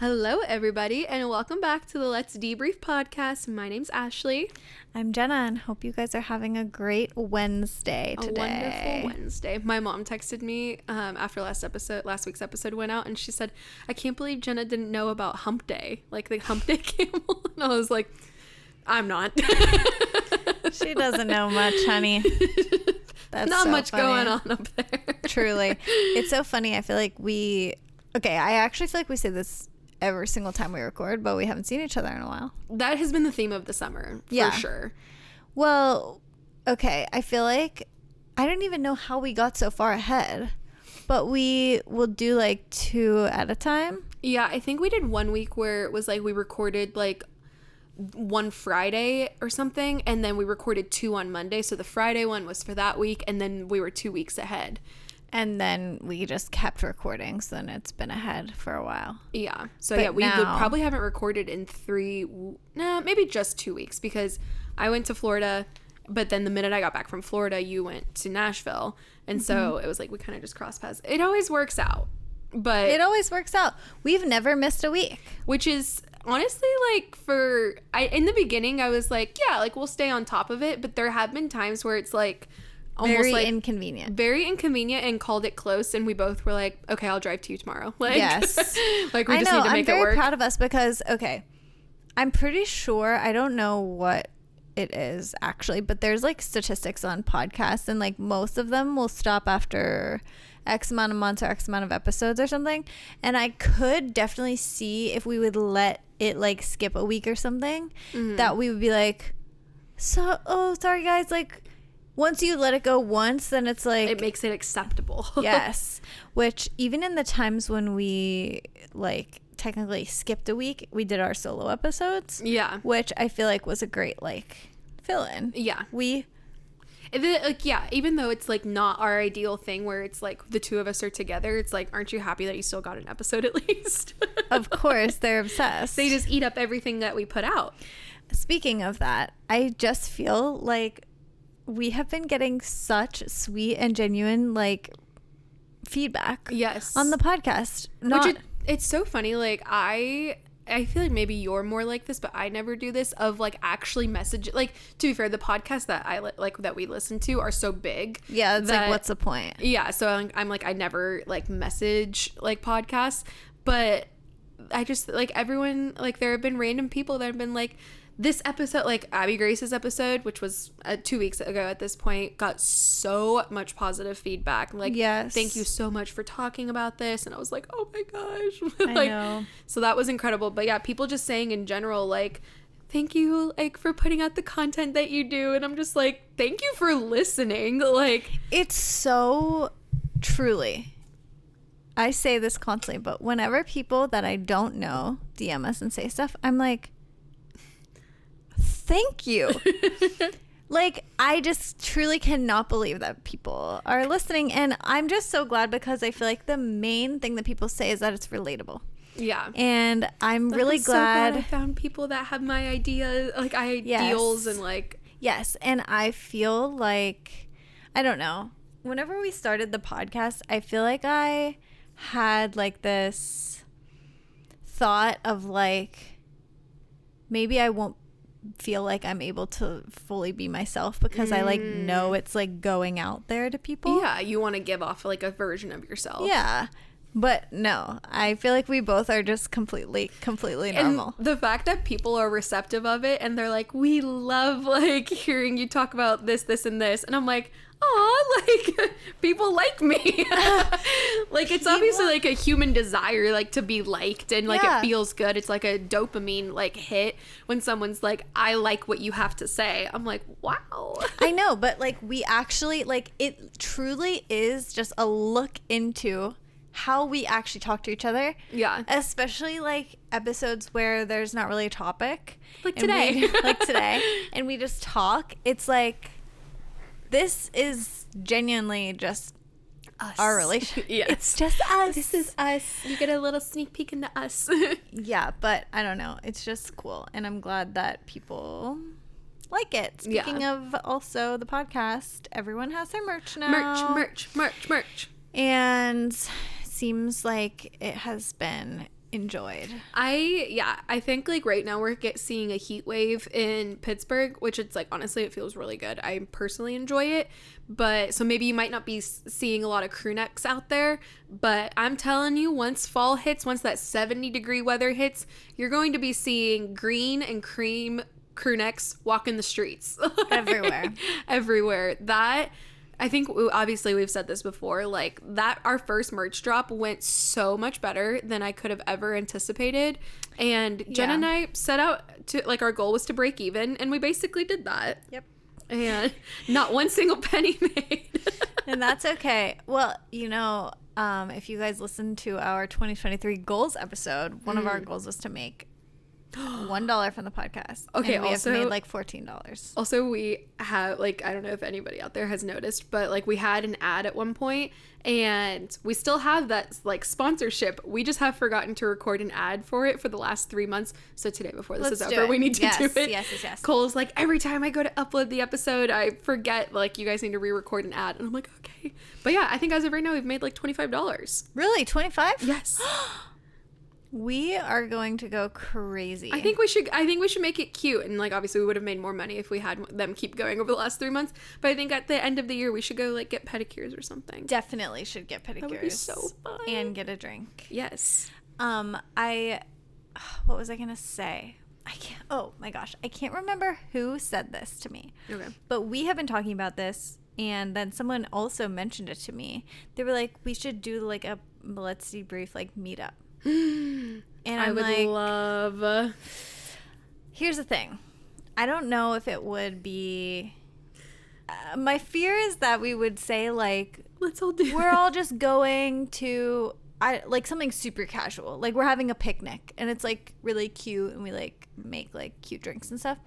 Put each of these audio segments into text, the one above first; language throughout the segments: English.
Hello, everybody, and welcome back to the Let's Debrief podcast. My name's Ashley. I'm Jenna, and hope you guys are having a great Wednesday today. A wonderful Wednesday. My mom texted me after last week's episode went out, and she said, "I can't believe Jenna didn't know about Hump Day, like the Hump Day camel." And I was like, "I'm not." She doesn't know much, honey. That's not so much funny. going on up there. Truly, it's so funny. I feel like I actually feel like we say this every single time we record, but we haven't seen each other in a while. That has been the theme of the summer, for sure. Well, okay, I feel like I don't even know how we got so far ahead, but we will do like 2 at a time. Yeah, I think we did one week where it was like we recorded like one Friday or something, and then we recorded 2 on Monday, so the Friday one was for that week, and then we were 2 weeks ahead. And then we just kept recording, so then it's been ahead for a while. Yeah. So but we probably haven't recorded in maybe just 2 weeks, because I went to Florida, but then the minute I got back from Florida, you went to Nashville. And so it was like we kind of just crossed paths. It always works out. We've never missed a week. Which is honestly like in the beginning, I was like, yeah, like we'll stay on top of it. But there have been times where it's like, almost very like inconvenient, and called it close, and we both were like, okay, I'll drive to you tomorrow. Like, yes. Like we just need to make it work. I'm very proud of us because, okay, I'm pretty sure, I don't know what it is actually, but there's like statistics on podcasts, and like most of them will stop after X amount of months or X amount of episodes or something. And I could definitely see if we would let it like skip a week or something, that we would be like, sorry guys, like, once you let it go once, then it's like... It makes it acceptable. Yes. Which, even in the times when we, like, technically skipped a week, we did our solo episodes. Yeah. Which I feel like was a great, like, fill-in. Yeah. Even though it's, like, not our ideal thing where it's, like, the two of us are together, it's like, aren't you happy that you still got an episode at least? Of course. They're obsessed. They just eat up everything that we put out. Speaking of that, I just feel like we have been getting such sweet and genuine, like, feedback. Yes. On the podcast. It's so funny. Like, I feel like maybe you're more like this, but I never do this of, like, actually message. Like, to be fair, the podcasts that that we listen to are so big. Yeah, it's like, what's the point? Yeah, so I'm like, I never, like, message, like, podcasts. But I just, like, everyone, like, there have been random people that have been like, this episode, like Abby Grace's episode, which was 2 weeks ago at this point, got so much positive feedback. Like, yes, thank you so much for talking about this. And I was like, oh my gosh. Like, I know. So that was incredible. But yeah, people just saying in general, like, thank you, like, for putting out the content that you do. And I'm just like, thank you for listening. Like, it's so truly, I say this constantly, but whenever people that I don't know DM us and say stuff, I'm like, thank you. Like, I just truly cannot believe that people are listening, and I'm just so glad, because I feel like the main thing that people say is that it's relatable. Yeah. And I'm really glad I found people that have my ideals, yes. And like, yes. And I feel like, I don't know, whenever we started the podcast, I feel like I had like this thought of like, maybe I won't feel like I'm able to fully be myself, because I like know it's like going out there to people. Yeah, you want to give off like a version of yourself. Yeah. But no, I feel like we both are just completely normal. And the fact that people are receptive of it, and they're like, we love like hearing you talk about this, and this. And I'm like, aw, like, people like me. Like, it's obviously like a human desire, like, to be liked, and like, it feels good. It's like a dopamine like hit when someone's like, I like what you have to say. I'm like, wow. I know, but like, we actually, like, it truly is just a look into how we actually talk to each other. Yeah. Especially like episodes where there's not really a topic. Like today. Like today. And we just talk. It's like, this is genuinely just us. Our relationship. Yes. It's just us. This is us. You get a little sneak peek into us. Yeah, but I don't know. It's just cool. And I'm glad that people like it. Speaking of also the podcast, everyone has their merch now. Merch. And seems like it has been enjoyed. I think like right now we're seeing a heat wave in Pittsburgh, which it's like honestly it feels really good. I personally enjoy it, but so maybe you might not be seeing a lot of crew necks out there, but I'm telling you, once fall hits, once that 70-degree weather hits, you're going to be seeing green and cream crew necks walking the streets everywhere. That I think obviously we've said this before, like that our first merch drop went so much better than I could have ever anticipated. And Jenna and I set out to like our goal was to break even, and we basically did that. Yep. And not one single penny made. And that's okay. Well, you know, if you guys listen to our 2023 goals episode, one of our goals was to make $1 from the podcast. Okay, and we also have made like $14. Also, we have like I don't know if anybody out there has noticed, but like we had an ad at one point, and we still have that like sponsorship. We just have forgotten to record an ad for it for the last 3 months. So today, before this is over, we need to do it. Yes. Cole's like, every time I go to upload the episode, I forget like you guys need to re-record an ad, and I'm like, okay. But yeah, I think as of right now, we've made like $25. Really, 25? Yes. We are going to go crazy. I think we should make it cute, and like obviously we would have made more money if we had them keep going over the last 3 months. But I think at the end of the year we should go like get pedicures or something. Definitely should get pedicures. That would be so fun. And get a drink. Yes. What was I gonna say? Oh my gosh, I can't remember who said this to me. Okay. But we have been talking about this, and then someone also mentioned it to me. They were like, we should do like a let's debrief like meetup. And I would like, love. Here's the thing. I don't know if it would be. My fear is that we would say like, let's all do. We're all just going to like something super casual. Like we're having a picnic, and it's like really cute, and we like make like cute drinks and stuff.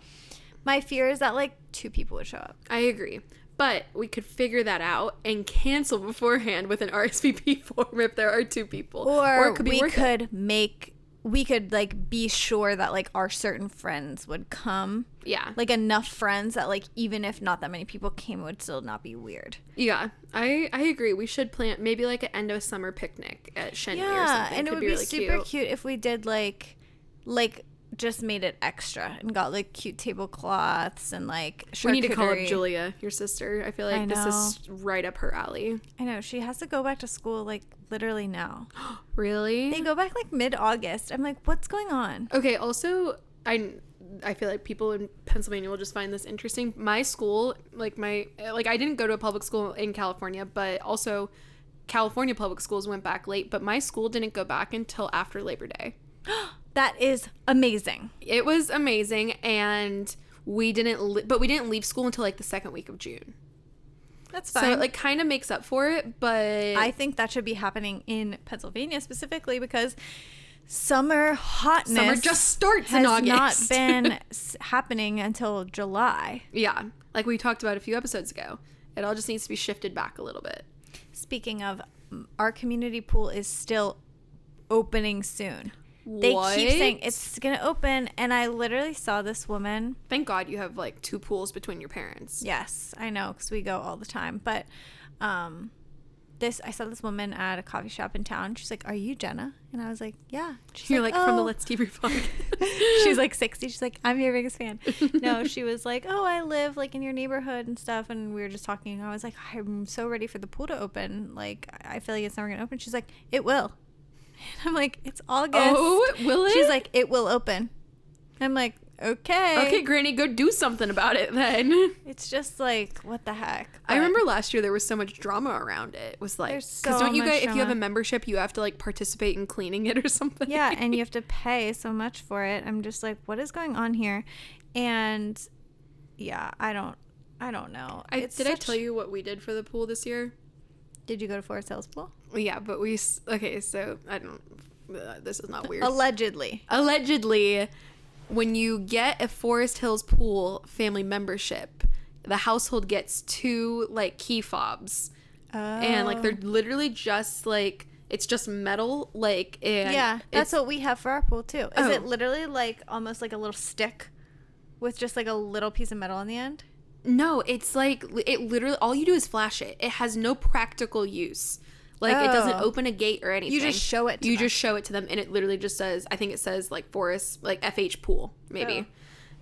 My fear is that like 2 people would show up. I agree. But we could figure that out and cancel beforehand with an RSVP form if there are 2 people. Or it could be we could like be sure that like our certain friends would come. Yeah. Like enough friends that like even if not that many people came, it would still not be weird. Yeah. I agree. We should plan maybe like an end of summer picnic at Shenny or something. Yeah, and it would be really super cute if we did like just made it extra and got like cute tablecloths and like charcuterie. We need to call up Julia, your sister. I feel like this is right up her alley. I know. She has to go back to school like literally now. Really? They go back like mid-August. I'm like, what's going on? Okay, also I feel like people in Pennsylvania will just find this interesting. My school, I didn't go to a public school in California, but also California public schools went back late, but my school didn't go back until after Labor Day. That is amazing. It was amazing, and we didn't leave school until like the second week of June. That's fine. So it like kind of makes up for it, but I think that should be happening in Pennsylvania specifically because summer hotness just starts in August. Has not been happening until July. Yeah, like we talked about a few episodes ago. It all just needs to be shifted back a little bit. Speaking of, our community pool is still opening soon. They keep saying it's going to open, and I literally saw this woman. Thank God you have like 2 pools between your parents. Yes, I know, because we go all the time. But I saw this woman at a coffee shop in town. She's like, "Are you Jenna?" And I was like, "Yeah." You're like from the Let's Debrief podcast. She's like 60. She's like, "I'm your biggest fan." No, she was like, "Oh, I live like in your neighborhood and stuff." And we were just talking. I was like, "I'm so ready for the pool to open. Like, I feel like it's never going to open." She's like, "It will." I'm like, it's August. Oh, will it? She's like, it will open. I'm like, okay. Okay, Granny, go do something about it then. It's just like, what the heck? But I remember last year there was so much drama around it. It was like, because don't you guys, if you have a membership, you have to like participate in cleaning it or something. Yeah, and you have to pay so much for it. I'm just like, what is going on here? And yeah, I don't know. Did I tell you what we did for the pool this year? Did you go to Forest Hills Pool? Yeah, but so I don't, this is not weird. Allegedly, when you get a Forest Hills Pool family membership, the household gets 2 like key fobs. Oh. And like they're literally just like, it's just metal, like, and yeah, that's what we have for our pool too. Is it literally like almost like a little stick with just like a little piece of metal on the end? No, it's like, it literally, all you do is flash it. It has no practical use. Like, it doesn't open a gate or anything. You just show it to them. You just show it to them, and it literally just says, I think it says, like, Forest, like, FH Pool, maybe.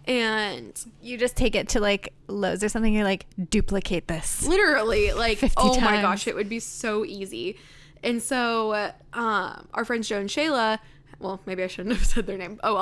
And you just take it to, like, Lowe's or something. You're like, duplicate this. Literally, like, 50 oh my times. gosh, it would be so easy. And so our friends Joe and Shayla, well, maybe I shouldn't have said their name. Oh,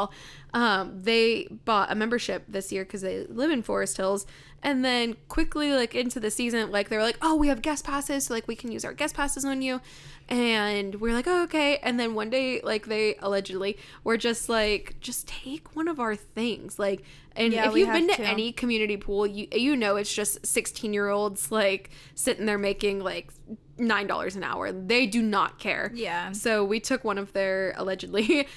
well. They bought a membership this year because they live in Forest Hills. And then quickly, like, into the season, like, they were like, oh, we have guest passes, so, like, we can use our guest passes on you. And we're like, oh, okay. And then one day, like, they allegedly were just like, just take one of our things. Like, and if you've been to any community pool, you know it's just 16-year-olds, like, sitting there making, like, $9 an hour. They do not care. Yeah. So we took one of their allegedly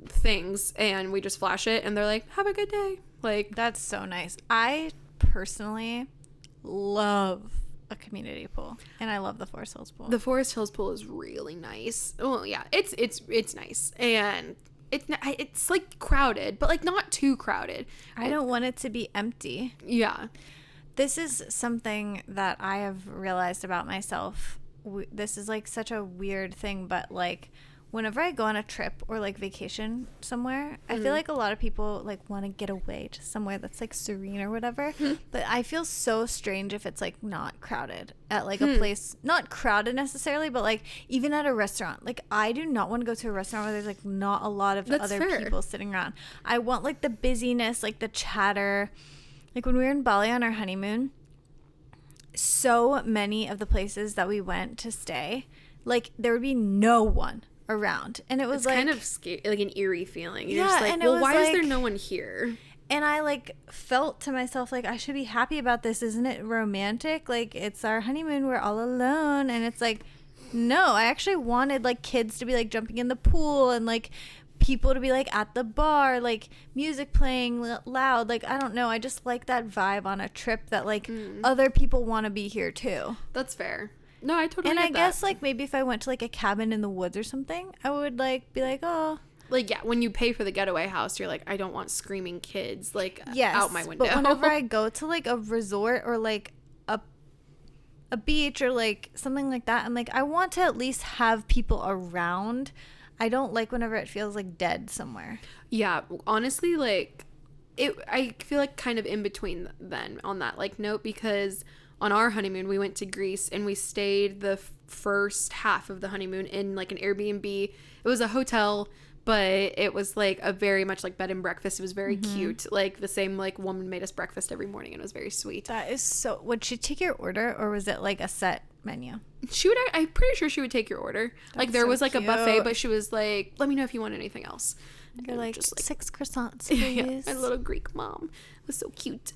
things, and we just flash it, and they're like, have a good day. Like, that's so nice. I personally love a community pool, and I love the Forest Hills pool. The Forest Hills pool is really nice. Well, yeah, it's nice, and it's like crowded, but like not too crowded. I don't want it to be empty. Yeah. This is something that I have realized about myself. This is like such a weird thing, but like whenever I go on a trip or like vacation somewhere, I feel like a lot of people like want to get away to somewhere that's like serene or whatever. But I feel so strange if it's like not crowded at like a place, not crowded necessarily, but like even at a restaurant. Like I do not want to go to a restaurant where there's like not a lot of other people sitting around. I want like the busyness, like the chatter. Like when we were in Bali on our honeymoon, so many of the places that we went to stay, like there would be no one around, and it was it's like kind of scary, like an eerie feeling. You're yeah, just like, and well, why like, is there no one here? And I like felt to myself like I should be happy about this. Isn't it romantic? Like it's our honeymoon, we're all alone. And it's like, no, I actually wanted like kids to be like jumping in the pool and like people to be like at the bar, like music playing loud. Like I don't know, I just like that vibe on a trip that like other people want to be here too. That's fair. No, I totally and get I guess like maybe if I went to like a cabin in the woods or something, I would like be like, oh, like, yeah, when you pay for the getaway house, you're like, I don't want screaming kids like yes, out my window. But whenever I go to like a resort or like a beach or like something like that, I'm like, I want to at least have people around. I don't like whenever it feels like dead somewhere. Yeah, honestly, like I feel like kind of in between then on that like note, because on our honeymoon we went to Greece and we stayed the first half of the honeymoon in like an Airbnb. It was a hotel, but it was like a very much like bed and breakfast. It was very cute, like the same like woman made us breakfast every morning, and it was very sweet. That is so. Would she take your order, or was it like a set menu? She would. I'm pretty sure she would take your order. That's like there so was like cute. a buffet, but she was like, let me know if you want anything else. You're like, just like 6 croissants, please. Yeah, my little Greek mom was so cute.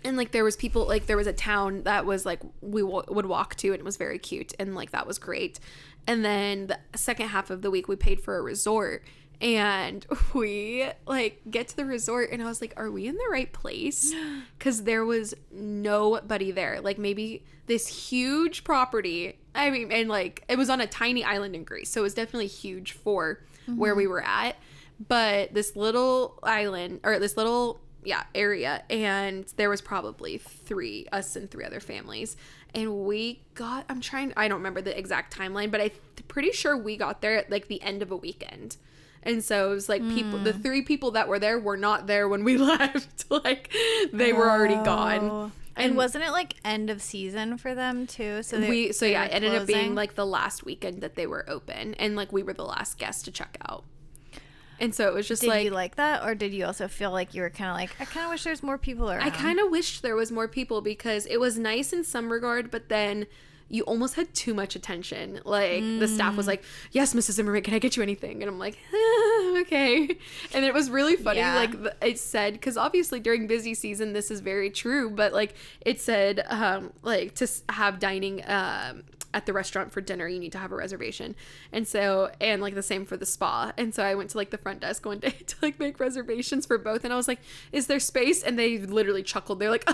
And like there was people, like there was a town that was like we would walk to, and it was very cute, and like that was great. And then the second half of the week we paid for a resort, and we like get to the resort, and I was like, are we in the right place? Because there was nobody there. Like maybe this huge property, I mean, and like it was on a tiny island in Greece, so it was definitely huge for where we were at. But this little island, or this little area, and there was probably us and 3 other families, and we got, I don't remember the exact timeline, but I'm pretty sure we got there at like the end of a weekend. And so it was like people, the 3 people that were there were not there when we left. Like they were already gone. And wasn't it like end of season for them too? So it ended up being like the last weekend that they were open, and like we were the last guests to check out. And so it was just Did you like that? Or did you also feel like you were kind of like, I kind of wish there's more people around? I kind of wished there was more people, because it was nice in some regard, but then you almost had too much attention. Like the staff was like, yes, Mrs. Zimmerman, can I get you anything? And I'm like, okay. And it was really funny. Yeah. Like it said, because obviously during busy season, this is very true, but like it said, like to have dining, at the restaurant for dinner, you need to have a reservation. And so, and like the same for the spa. And so I went to like the front desk one day to like make reservations for both, and I was like, is there space? And they literally chuckled. They're like,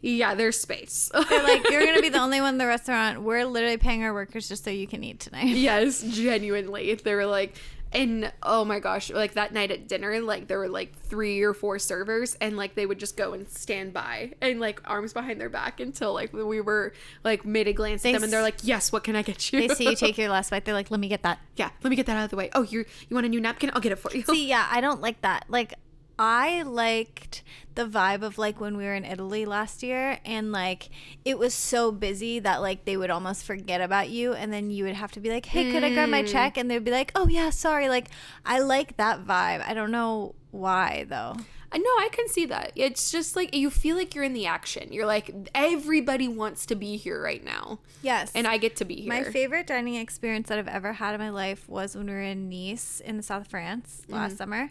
yeah, there's space. They're like, you're gonna be the only one in the restaurant. We're literally paying our workers just so you can eat tonight. Yes, genuinely. They were like, And oh my gosh, like that night at dinner, like there were like 3 or 4 servers, and like they would just go and stand by and like arms behind their back until like we were like made a glance at them, and they're like, yes, what can I get you? They see you take your last bite, they're like, let me get that. Yeah, let me get that out of the way. Oh, you want a new napkin? I'll get it for you. See, yeah, I don't like that. Like, I liked the vibe of like when we were in Italy last year, and like it was so busy that like they would almost forget about you, and then you would have to be like, hey, could I grab my check? And they'd be like, oh yeah, sorry. Like, I like that vibe. I don't know why though. No, I can see that. It's just like you feel like you're in the action. You're like, everybody wants to be here right now. Yes. And I get to be here. My favorite dining experience that I've ever had in my life was when we were in Nice in the south of France last summer.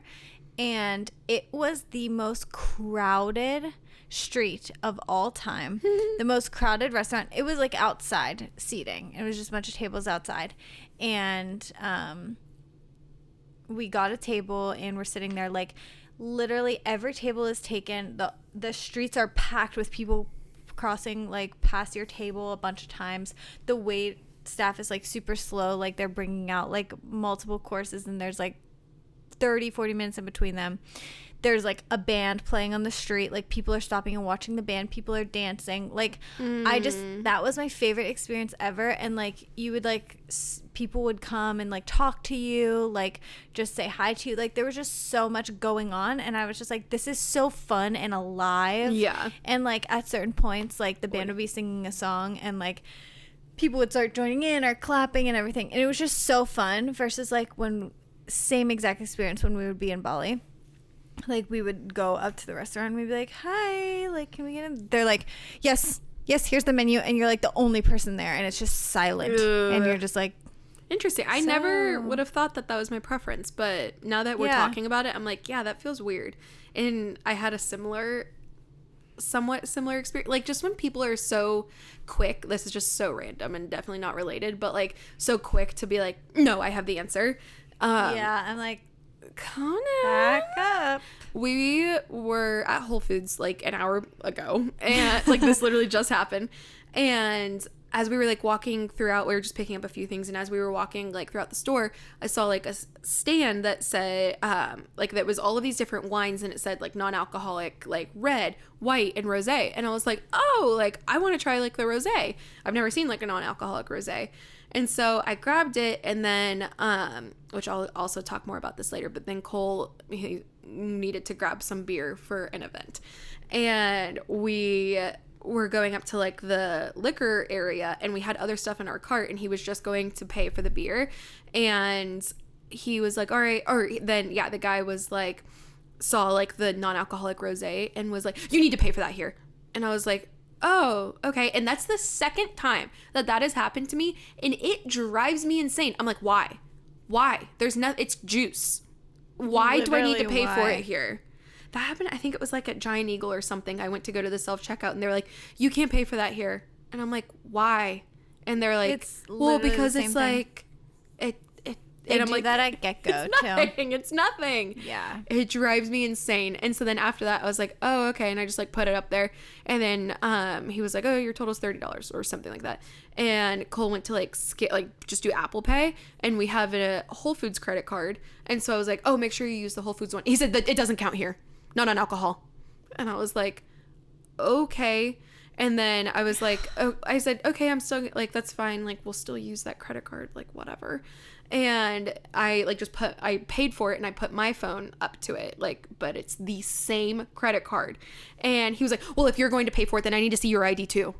And it was the most crowded street of all time. The most crowded restaurant. It was like outside seating. It was just a bunch of tables outside. And we got a table and we're sitting there. Like, literally every table is taken. The streets are packed with people crossing like past your table a bunch of times. The wait staff is like super slow. Like, they're bringing out like multiple courses, and there's like 30-40 minutes in between them. There's like a band playing on the street. Like, people are stopping and watching the band. People are dancing. Like, that was my favorite experience ever. And like, you would like people would come and like talk to you, like just say hi to you. Like, there was just so much going on, and I was just like, this is so fun and alive. Yeah. And like at certain points, like the band would be singing a song, and like people would start joining in or clapping and everything, and it was just so fun. Versus like same exact experience when we would be in Bali. Like, we would go up to the restaurant and we'd be like, hi, like, can we get in? They're like, yes, here's the menu. And you're like the only person there, and it's just silent. Ugh. And you're just like, interesting. I never would have thought that was my preference, but now that we're talking about it, I'm like, yeah, that feels weird. And I had a somewhat similar experience. Like, just when people are so quick, this is just so random and definitely not related, but like so quick to be like, no, I have the answer. I'm like, Connor, back up. We were at Whole Foods like an hour ago, and like this literally just happened. And as we were like walking throughout, we were just picking up a few things, and as we were walking like throughout the store, I saw like a stand that said like that was all of these different wines, and it said like non-alcoholic, like red, white, and rosé. And I was like, oh, like I want to try like the rosé. I've never seen like a non-alcoholic rosé. And so I grabbed it, and then, which I'll also talk more about this later, but then Cole, he needed to grab some beer for an event. And we were going up to like the liquor area, and we had other stuff in our cart, and he was just going to pay for the beer. And he was like, all right. Or then, yeah, the guy was like, saw like the non-alcoholic rosé and was like, you need to pay for that here. And I was like, oh, okay. And that's the second time that has happened to me, and it drives me insane. I'm like, why? There's no, it's juice. Why do I need to pay for it here? That happened, I think it was like at Giant Eagle or something. I went to go to the self-checkout, and they were like, you can't pay for that here. And I'm like, why? And they're like, well, because it's like, They do like, that at get-go, too. It's nothing. Yeah. It drives me insane. And so then after that, I was like, oh, okay. And I just, like, put it up there. And then he was like, oh, your total's $30 or something like that. And Cole went to, like, just do Apple Pay. And we have a Whole Foods credit card. And so I was like, oh, make sure you use the Whole Foods one. He said that it doesn't count here. Not on alcohol. And I was like, okay. And then I was like, oh, I said, okay, I'm still, like, that's fine. Like, we'll still use that credit card. Like, whatever. And I like I paid for it, and I put my phone up to it, like, but it's the same credit card. And he was like, well, if you're going to pay for it, then I need to see your ID too.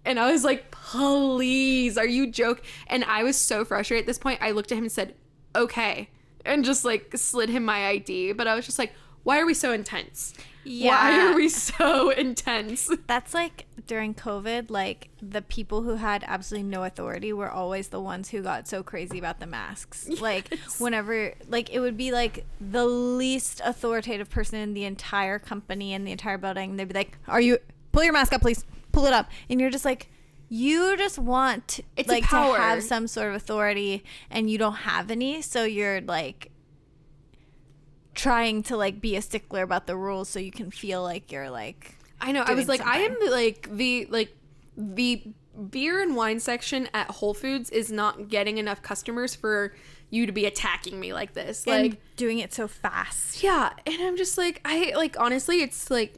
And I was like, please, are you joking? And I was so frustrated at this point. I looked at him and said, okay, and just like slid him my ID. But I was just like, why are we so intense? Yeah. Why are we so intense? That's like during COVID, like the people who had absolutely no authority were always the ones who got so crazy about the masks. Yes. Like whenever, like it would be like the least authoritative person in the entire company and the entire building. They'd be like, pull your mask up, please. Pull it up. And you're just like, you just want it's like to have some sort of authority, and you don't have any. So you're like trying to like be a stickler about the rules so you can feel like you're like I know. I was like, something. I am the beer and wine section at Whole Foods is not getting enough customers for you to be attacking me like this. And like doing it so fast. Yeah. And I'm just like, honestly, it's like,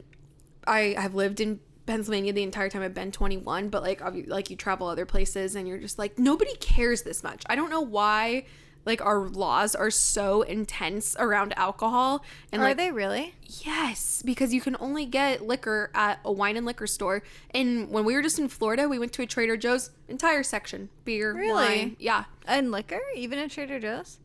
I've lived in Pennsylvania the entire time I've been 21, but like you travel other places and you're just like, nobody cares this much. I don't know why like our laws are so intense around alcohol. And are they really? Yes, because you can only get liquor at a wine and liquor store. And when we were just in Florida, we went to a Trader Joe's, entire section, beer, Really? wine. Yeah. And liquor, even at Trader Joe's?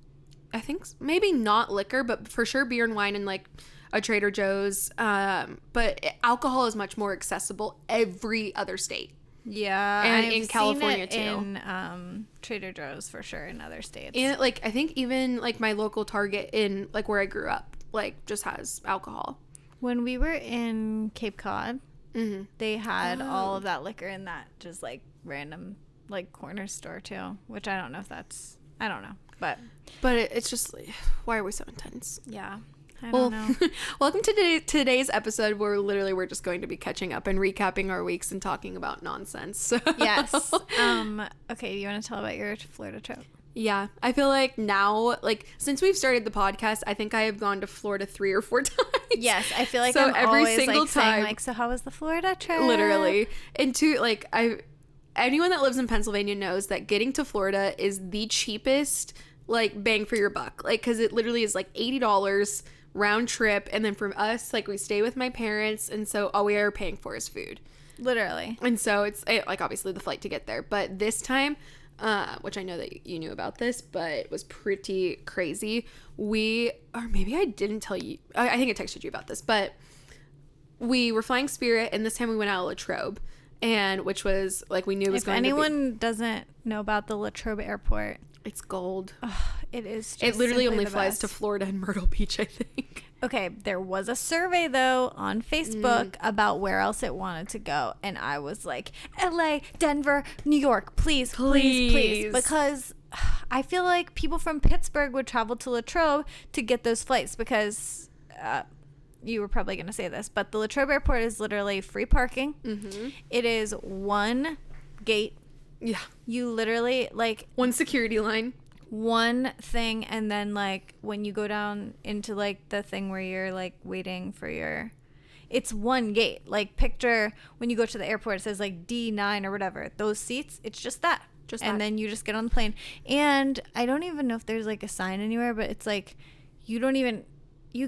I think maybe not liquor, but for sure beer and wine and like a Trader Joe's. But alcohol is much more accessible every other state. Yeah, and I've in California seen it too. In Trader Joe's for sure in other states. And like I think even like my local Target in like where I grew up like just has alcohol. When we were in Cape Cod, they had all of that liquor in that just like random like corner store too, which I don't know if that's, I don't know, but it's just like, why are we so intense? yeah. I don't know. Welcome to today's episode where literally we're just going to be catching up and recapping our weeks and talking about nonsense. Yes. Okay, you want to tell about your Florida trip? Yeah, I feel like now, like since we've started the podcast, I think I have gone to Florida 3 or 4 times. Yes, I feel like so I'm every always single like time, saying like, so how was the Florida trip? literally. And two, like anyone that lives in Pennsylvania knows that getting to Florida is the cheapest like bang for your buck, like because it literally is like $80 round trip, and then from us, like we stay with my parents, and so all we are paying for is food, Literally. and so it's like obviously the flight to get there, but this time which I know that you knew about this, but it was pretty crazy. Or maybe I didn't tell you, I think I texted you about this, but we were flying Spirit, and this time we went out of Latrobe, and which was like we knew it was going to be. If anyone doesn't know about the Latrobe Airport, it's gold. it is just It literally only the flies best. to Florida and Myrtle Beach, I think. Okay, there was a survey though on Facebook about where else it wanted to go, and I was like, LA, Denver, New York, please, because I feel like people from Pittsburgh would travel to Latrobe to get those flights because you were probably going to say this, but the Latrobe Airport is literally free parking. It is one gate. Yeah. You literally like One security line. one thing, and then like when you go down into like the thing where you're like waiting for your, it's one gate. Like picture when you go to the airport, it says like D9 or whatever, those seats, it's just that, and then you just get on the plane. And I don't even know if there's like a sign anywhere, but it's like you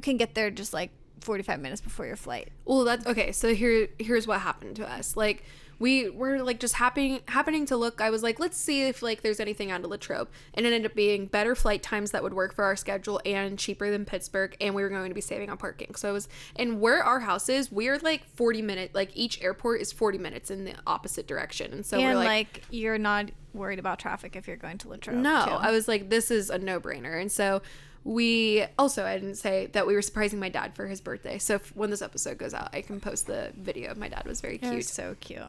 can get there just like 45 minutes before your flight. Well, that's okay. So here's what happened to us. Like we were like just happening to look. I was like, let's see if like there's anything out of Latrobe, and it ended up being better flight times that would work for our schedule and cheaper than Pittsburgh, and we were going to be saving on parking. So it was, and where our house is, we're like 40 minutes. Like each airport is 40 minutes in the opposite direction, and so we're like you're not worried about traffic if you're going to Latrobe. No, too. I was like, this is a no-brainer. And so we also, I didn't say that we were surprising my dad for his birthday. So when this episode goes out, I can post the video of my dad. It was very cute. It was so cute.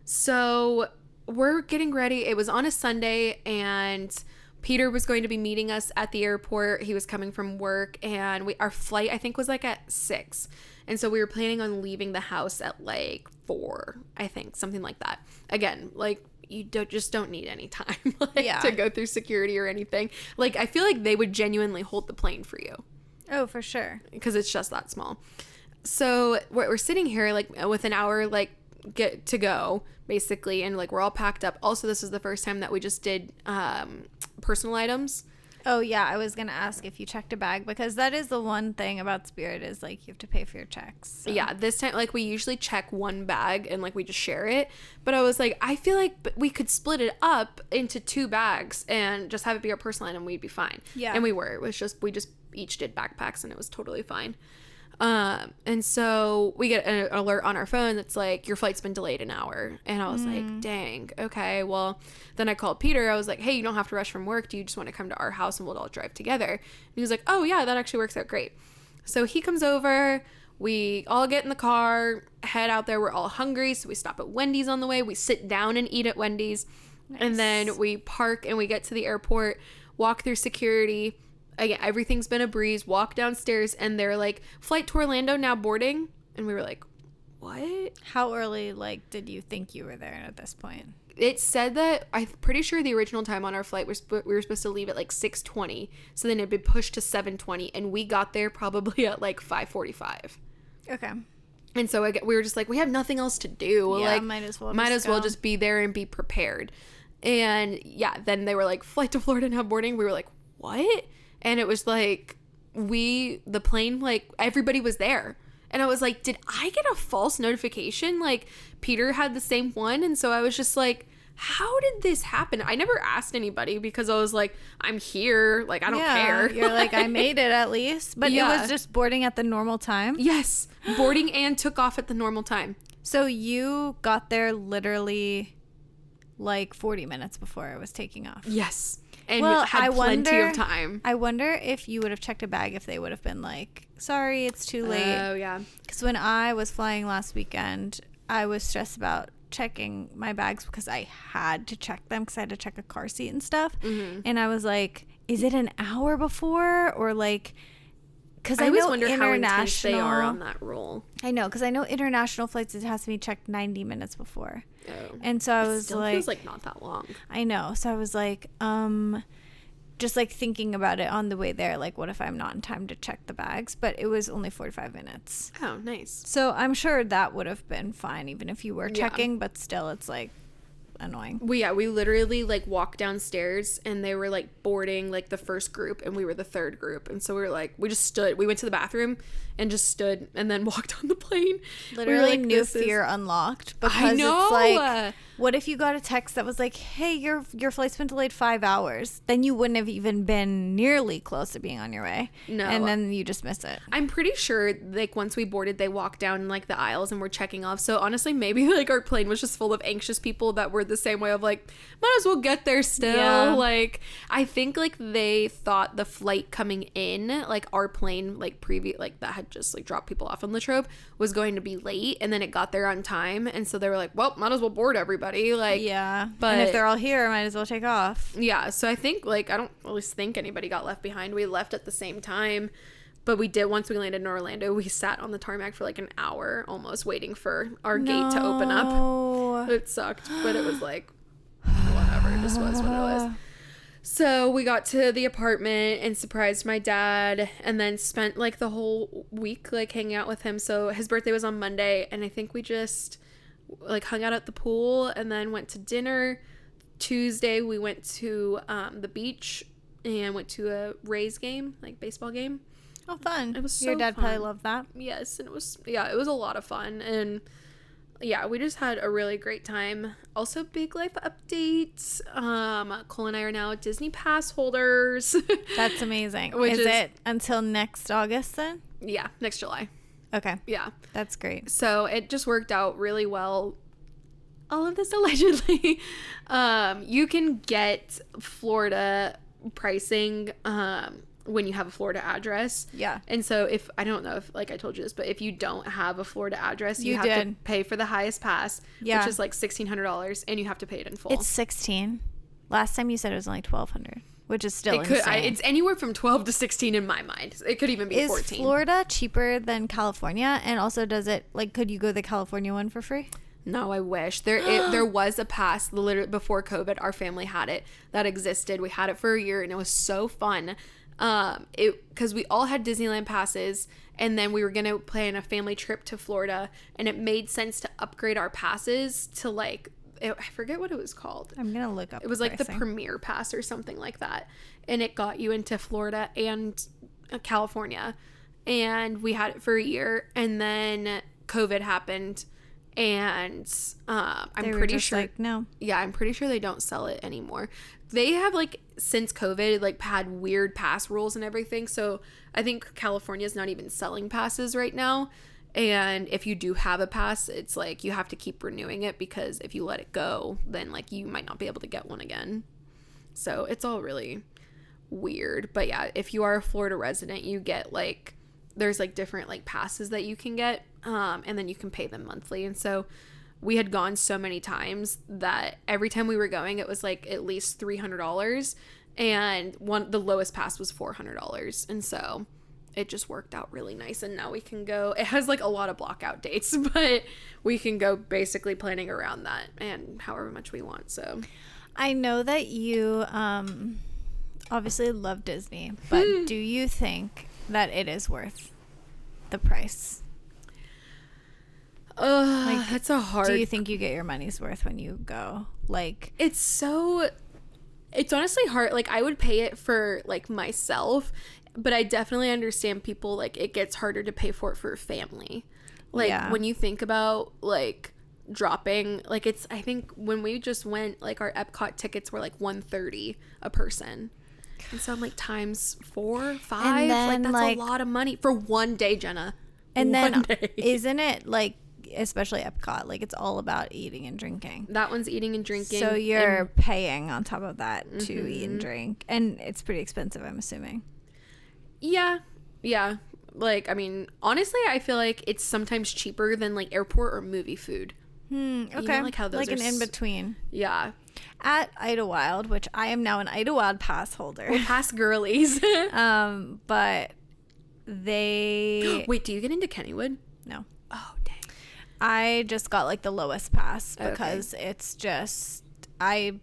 So we're getting ready. It was on a Sunday, and Peter was going to be meeting us at the airport. He was coming from work, and our flight, I think, was like at 6. And so we were planning on leaving the house at like 4, I think, something like that. Again, like you don't need any time to go through security or anything. Like I feel like they would genuinely hold the plane for you. Oh, for sure. Because it's just that small. So we're sitting here like with an hour like get to go basically, and like we're all packed up. Also, this is the first time that we just did personal items. Oh yeah, I was gonna ask if you checked a bag, because that is the one thing about Spirit is like you have to pay for your checks. So. Yeah, this time like we usually check one bag and like we just share it, but I was like, I feel like we could split it up into 2 bags and just have it be our personal item, we'd be fine. Yeah, and we were. It was just we just each did backpacks and it was totally fine. And so we get an alert on our phone that's like, your flight's been delayed an hour. And I was like, dang, okay. Well, then I called Peter. I was like, hey, you don't have to rush from work. Do you just want to come to our house and we'll all drive together? And he was like, oh yeah, that actually works out great. So he comes over, we all get in the car, head out there. We're all hungry. So we stop at Wendy's on the way. We sit down and eat at Wendy's. Nice. And then we park and we get to the airport, walk through security. Again, everything's been a breeze. Walk downstairs and they're like, flight to Orlando now boarding. And we were like, what? How early like did you think you were there at this point? it said that I'm pretty sure the original time on our flight was we were supposed to leave at like 6:20. So then it'd been pushed to 7:20, and we got there probably at like 5:45. Okay. And so we were just like, we have nothing else to do. Yeah, like, might as well just be there and be prepared. And yeah, then they were like, flight to Florida now boarding. We were like, what? And it was like, the plane, like, everybody was there. And I was like, did I get a false notification? Like, Peter had the same one. And so I was just like, how did this happen? I never asked anybody because I was like, I'm here. Like, I don't care. You're like, I made it at least. But it was just boarding at the normal time? Yes. Boarding and took off at the normal time. So you got there literally like 40 minutes before it was taking off? Yes. And had plenty of time. I wonder if you would have checked a bag if they would have been like, sorry, it's too late. Oh, yeah. Because when I was flying last weekend, I was stressed about checking my bags because I had to check them because I had to check a car seat and stuff. Mm-hmm. And I was like, is it an hour before? Or like, because I always wonder how intense they are on that rule. I know, because I know international flights, it has to be checked 90 minutes before. Oh. And so I was like, feels like not that long. I know. So I was like, just like thinking about it on the way there, like what if I'm not in time to check the bags? But it was only 45 minutes. Oh, nice. So I'm sure that would have been fine even if you were checking, but still it's like annoying. We literally like walked downstairs and they were like boarding like the first group and we were the third group. And so we were like, we just stood, we went to the bathroom and just stood and then walked on the plane. Literally like, new fear unlocked because it's like, what if you got a text that was like, hey, your flight's been delayed 5 hours? Then you wouldn't have even been nearly close to being on your way. No. And then you just miss it. I'm pretty sure like once we boarded, they walked down like the aisles and were checking off. So honestly, maybe like our plane was just full of anxious people that were the same way of like, might as well get there still. Yeah. Like, I think like they thought the flight coming in, like our plane, like like that had just like dropped people off on Latrobe, was going to be late, and then it got there on time, and so they were like, well, might as well board everybody. Like, yeah, but and if they're all here, might as well take off. Yeah, so I think like I don't really think anybody got left behind. We left at the same time. But we did, once we landed in Orlando, we sat on the tarmac for like an hour almost waiting for our gate to open up. It sucked, but it was like, whatever, it just was what it was. So we got to the apartment and surprised my dad and then spent like the whole week like hanging out with him. So his birthday was on Monday and I think we just like hung out at the pool and then went to dinner. Tuesday we went to the beach and went to a Rays game, like baseball game. Oh, fun. It was so Your dad fun. probably loved that. Yes, and it was a lot of fun. And yeah, we just had a really great time. Also, big life updates. Cole and I are now Disney Pass holders. That's amazing. Is it until next August then? Yeah, next July. Okay. Yeah. That's great. So it just worked out really well. All of this allegedly. You can get Florida pricing when you have a Florida address. Yeah. And so I don't know if like I told you this, but if you don't have a Florida address, you have to pay for the highest pass, which is like $1,600, and you have to pay it in full. It's 16. Last time you said it was only 1,200, which is still insane. It's anywhere from 12 to 16 in my mind. It could even be 14. Is Florida cheaper than California? And also, could you go the California one for free? No, I wish. There was a pass literally before COVID. Our family had it. That existed. We had it for a year and it was so fun. Because we all had Disneyland passes and then we were going to plan a family trip to Florida and it made sense to upgrade our passes to like, I forget what it was called. I'm going to look up. It was like the Premier Pass or something like that. And it got you into Florida and California. And we had it for a year and then COVID happened. And I'm pretty sure like, no. Yeah, I'm pretty sure they don't sell it anymore. They have like since COVID like had weird pass rules and everything. So I think California's not even selling passes right now. And if you do have a pass, it's like you have to keep renewing it because if you let it go, then like you might not be able to get one again. So it's all really weird. But yeah, if you are a Florida resident, you get like there's like different like passes that you can get. And then you can pay them monthly. And so we had gone so many times that every time we were going, it was like at least $300. And the lowest pass was $400. And so it just worked out really nice, and now we can go. It has like a lot of blockout dates, but we can go basically planning around that and however much we want. So I know that you obviously love Disney, but do you think that it is worth the price? Like, that's a hard. Do you think you get your money's worth when you go? Like, it's honestly hard. Like, I would pay it for like myself, but I definitely understand people, like, it gets harder to pay for it for a family. Like, when you think about like dropping, like, it's, I think when we just went, like, our Epcot tickets were like $130 a person, and so I'm like, times 4, 5, like, that's like a lot of money for one day, Jenna. And then isn't it like, especially Epcot, like, it's all about eating and drinking. That one's eating and drinking. So you're paying on top of that to eat and drink. And it's pretty expensive, I'm assuming. Yeah. Yeah. Like, I mean, honestly, I feel like it's sometimes cheaper than like airport or movie food. Okay. You know, like how those like an in-between. Yeah. At Idlewild, which I am now an Idlewild pass holder. We're past girlies. But they... Wait, do you get into Kennywood? No. Oh, dang. I just got like the lowest pass because it's just, I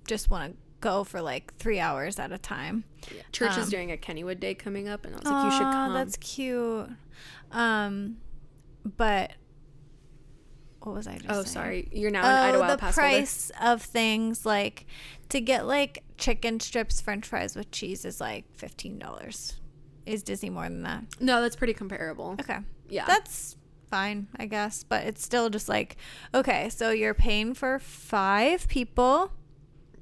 just want to go for like 3 hours at a time. Yeah. Church is doing a Kennywood day coming up, and I was like, you should come. That's cute. But what was I just saying? Sorry. You're now an Idlewild pass holder. The price of things, like, to get like chicken strips, french fries with cheese is like $15. Is Disney more than that? No, that's pretty comparable. Okay. Yeah. That's fine, I guess. But it's still just like, okay, so you're paying for 5 people.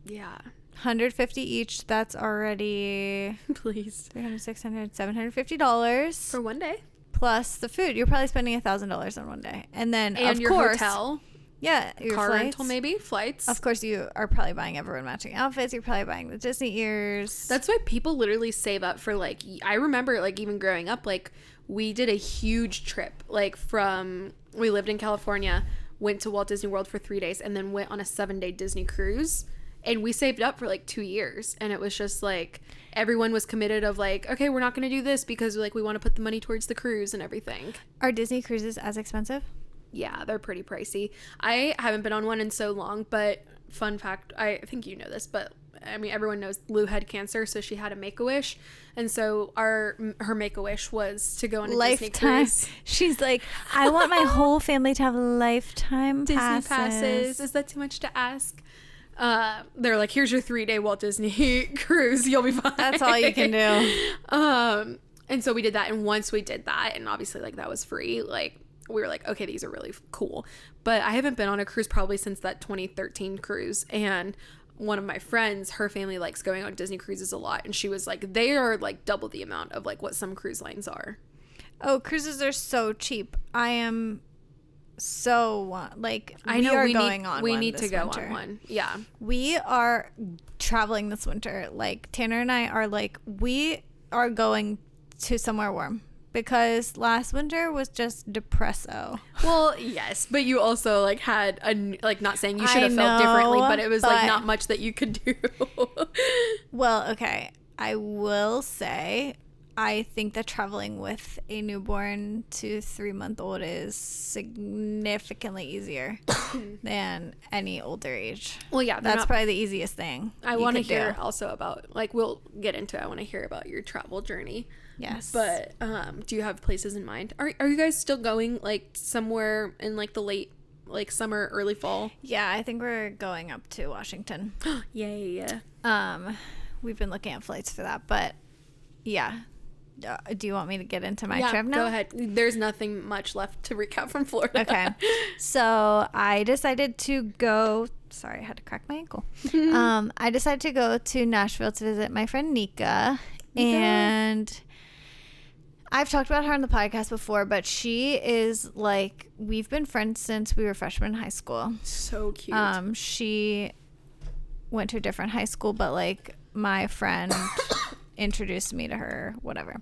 Yeah. $150 each. That's already please $300, $600, $750 for one day. Plus the food. You're probably spending $1,000 on one day. And then, and of your course, hotel. Yeah, your car flights. rental, maybe flights. Of course, you are probably buying everyone matching outfits. You're probably buying the Disney ears. That's why people literally save up for, like, I remember, like, even growing up, like, we did a huge trip, like, we lived in California, went to Walt Disney World for 3 days, and then went on a 7-day Disney cruise, and we saved up for like 2 years, and it was just like everyone was committed of like, okay, we're not going to do this because like we want to put the money towards the cruise and everything. Are Disney cruises as expensive? Yeah, they're pretty pricey. I haven't been on one in so long, but fun fact, I think you know this, but I mean, everyone knows Lou had cancer, so she had a Make-A-Wish, and so her Make-A-Wish was to go on a lifetime Disney cruise. She's like, I want my whole family to have lifetime Disney passes. Is that too much to ask? They're like, here's your 3-day Walt Disney cruise. You'll be fine. That's all you can do. And so we did that, and once we did that, and obviously like that was free, like we were like, okay, these are really cool. But I haven't been on a cruise probably since that 2013 cruise, and one of my friends, her family likes going on Disney cruises a lot, and she was like, they are like double the amount of like what some cruise lines are. Oh, cruises are so cheap. I am so like, I know we need to go winter. on one. Yeah, we are traveling this winter. Like, Tanner and I are like, we are going to somewhere warm because last winter was just depresso. Well, yes, but you also like had like, not saying you should have felt differently, but it was like not much that you could do. Well, okay, I will say, I think that traveling with a newborn to 3-month-old is significantly easier than any older age. Well, yeah, that's probably the easiest thing. I want to hear also about, like, we'll get into it. I want to hear about your travel journey. Yes. But do you have places in mind? Are you guys still going like somewhere in like the late like summer, early fall? Yeah, I think we're going up to Washington. Yay. We've been looking at flights for that, but yeah. Do you want me to get into my trip now? Go ahead. There's nothing much left to recap from Florida. Okay. So I decided to go. Sorry, I had to crack my ankle. I decided to go to Nashville to visit my friend Nika. And I've talked about her on the podcast before, but she is like, we've been friends since we were freshmen in high school. So cute. She went to a different high school, but like my friend introduced me to her, whatever.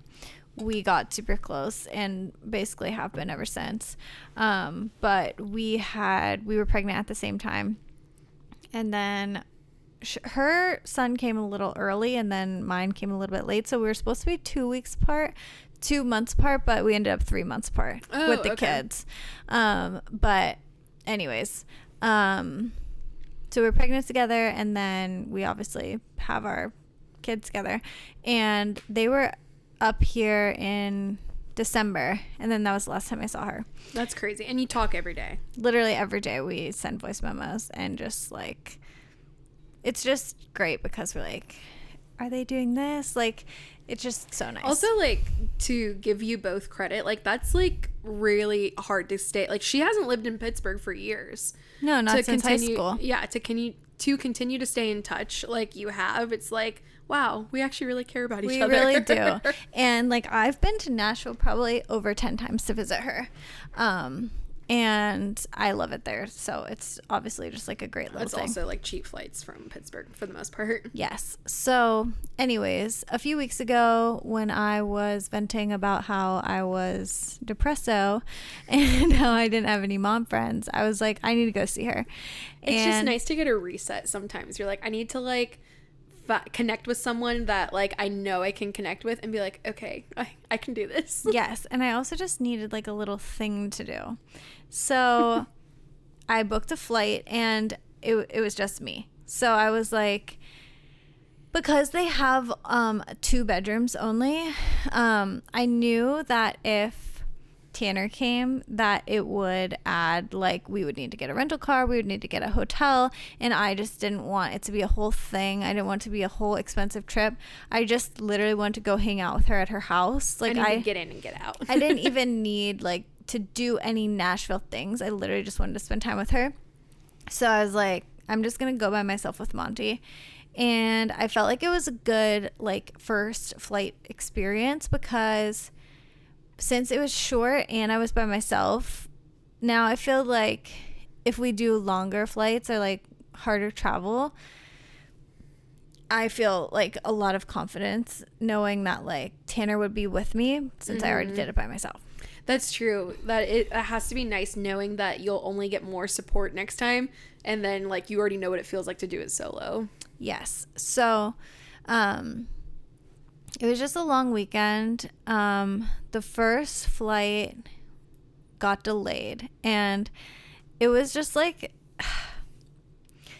We got super close and basically have been ever since. But we were pregnant at the same time. And then her son came a little early and then mine came a little bit late. So we were supposed to be 2 weeks apart. 2 months apart, but we ended up 3 months apart with the kids. But anyways, so we're pregnant together, and then we obviously have our kids together, and they were up here in December, and then that was the last time I saw her. That's crazy. And you talk every day? Literally every day we send voice memos, and just like, it's just great because we're like, are they doing this? Like, it's just so nice. Also, like, to give you both credit, like, that's like really hard to stay. Like, she hasn't lived in Pittsburgh for years. No, not since high school. Yeah, to continue to stay in touch like you have. It's like, wow, we actually really care about each other. We really do. And like, I've been to Nashville probably over 10 times to visit her. And I love it there. So it's obviously just like a great little thing. It's also like cheap flights from Pittsburgh for the most part. Yes. So anyways, a few weeks ago when I was venting about how I was depresso and how I didn't have any mom friends, I was like, I need to go see her. It's just nice to get a reset sometimes. You're like, I need to like connect with someone that like I know I can connect with and be like, okay, I can do this. Yes. And I also just needed like a little thing to do. So I booked a flight, and it was just me. So I was like, because they have 2 bedrooms only, I knew that if Tanner came, that it would add, like, we would need to get a rental car, we would need to get a hotel, and I just didn't want it to be a whole thing. I didn't want it to be a whole expensive trip. I just literally wanted to go hang out with her at her house. Like, I need to get in and get out. I didn't even need like to do any Nashville things. I literally just wanted to spend time with her. So I was like, I'm just gonna go by myself with Monty. And I felt like it was a good like first flight experience, because since it was short and I was by myself, now I feel like if we do longer flights or like harder travel, I feel like a lot of confidence knowing that like Tanner would be with me, since I already did it by myself. That's true. That it has to be nice knowing that you'll only get more support next time, and then like you already know what it feels like to do it solo. Yes. So it was just a long weekend. The first flight got delayed, and it was just like,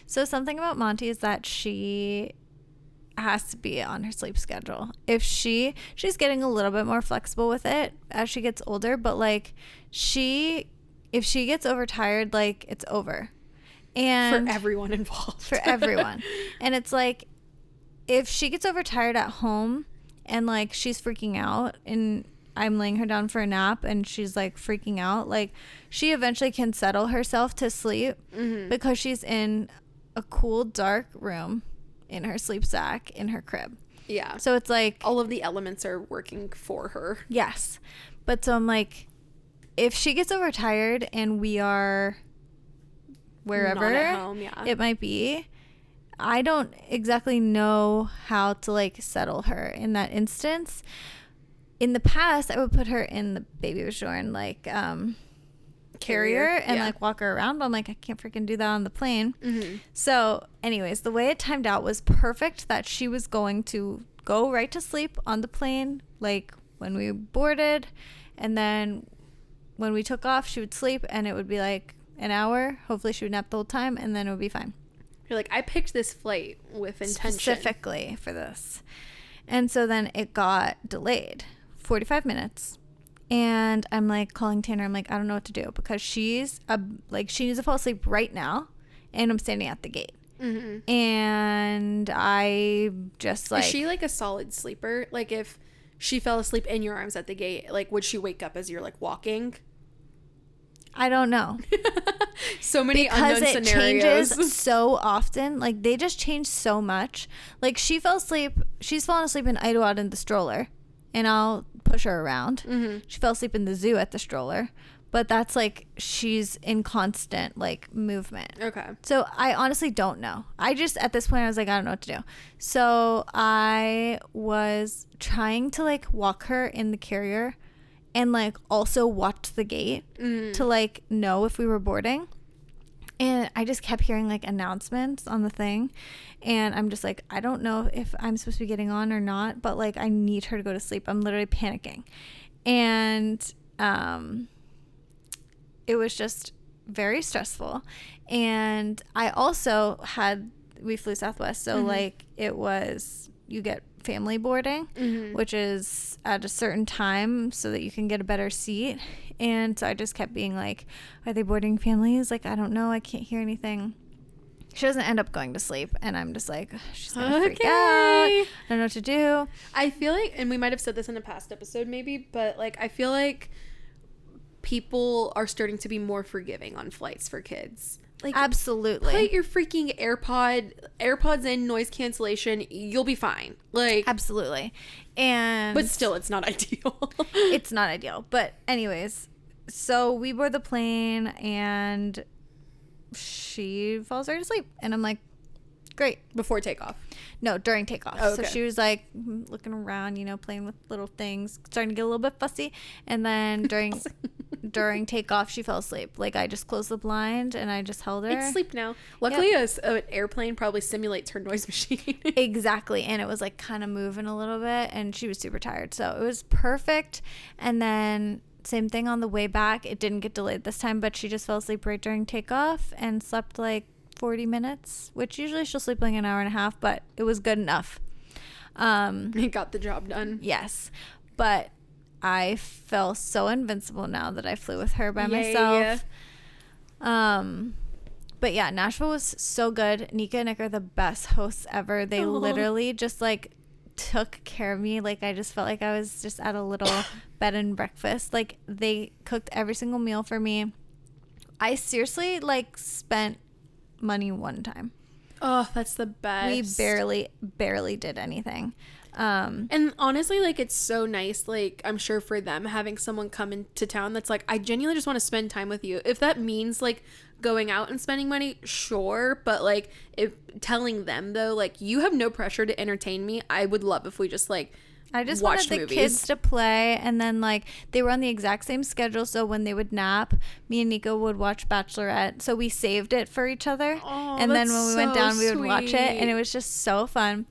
so something about Monty is that she has to be on her sleep schedule. If she's getting a little bit more flexible with it as she gets older, but like if she gets overtired, like it's over. And for everyone involved. For everyone. And it's like, if she gets overtired at home and like she's freaking out and I'm laying her down for a nap and she's like freaking out, like she eventually can settle herself to sleep because she's in a cool dark room in her sleep sack in her crib. Yeah. So it's like all of the elements are working for her. Yes. But so I'm like, if she gets overtired and we are wherever not at home, it might be, I don't exactly know how to like settle her in that instance. In the past, I would put her in the baby was born like carrier and like walk her around, but I'm like, I can't freaking do that on the plane. So anyways, the way it timed out was perfect, that she was going to go right to sleep on the plane like when we boarded, and then when we took off she would sleep, and it would be like an hour. Hopefully she would nap the whole time, and then it would be fine. You're like, I picked this flight with intention specifically for this. And so then it got delayed 45 minutes. And I'm like calling Tanner. I'm like, I don't know what to do, because she needs to fall asleep right now, and I'm standing at the gate. And I just like, is she like a solid sleeper? Like if she fell asleep in your arms at the gate, like would she wake up as you're like walking? I don't know. So many because unknown it scenarios. changes so often. Like they just change so much. Like she's fallen asleep in Idlewild in the stroller, and I'll push her around. She fell asleep in the zoo at the stroller, but that's like she's in constant like movement. Okay. So I honestly don't know. I just, at this point I was like, I don't know what to do. So I was trying to like walk her in the carrier and like also watch the gate to like know if we were boarding. And I just kept hearing like announcements on the thing. And I'm just like, I don't know if I'm supposed to be getting on or not, but like I need her to go to sleep. I'm literally panicking. And it was just very stressful. And I also we flew Southwest. So like it was, you get family boarding, which is at a certain time so that you can get a better seat. And so I just kept being like, are they boarding families? Like, I don't know. I can't hear anything. She doesn't end up going to sleep. And I'm just like, she's going to freak out. I don't know what to do. I feel like, and we might have said this in a past episode maybe, but like, I feel like people are starting to be more forgiving on flights for kids. Like, absolutely. Put your freaking AirPods in, noise cancellation. You'll be fine. Like, absolutely. But still, it's not ideal. It's not ideal. But anyways, so we board the plane and she falls right asleep. And I'm like, great. Before takeoff? No, during takeoff. Oh, okay. So she was like looking around, playing with little things, starting to get a little bit fussy. And then during takeoff, she fell asleep. Like, I just closed the blind and I just held her. It's sleep now. Luckily, an airplane probably simulates her noise machine. Exactly. And it was like kind of moving a little bit and she was super tired. So it was perfect. And then same thing on the way back. It didn't get delayed this time, but she just fell asleep right during takeoff and slept like 40 minutes, which usually she'll sleep like an hour and a half, but it was good enough. It got the job done. Yes. But I feel so invincible now that I flew with her by myself. But yeah, Nashville was so good. Nika and Nick are the best hosts ever. They literally just like took care of me. Like, I just felt like I was just at a little bed and breakfast. Like, they cooked every single meal for me. I seriously like spent money one time. Oh, that's the best. We barely did anything. And honestly, like, it's so nice, like, I'm sure for them having someone come into town that's like, I genuinely just want to spend time with you. If that means like going out and spending money, sure, but like, if telling them though, like, you have no pressure to entertain me, I would love if we just like I just wanted the kids to play, and then like they were on the exact same schedule, so when they would nap, me and Nico would watch Bachelorette, so we saved it for each other. And then when we went down, we would watch it, and it was just so fun.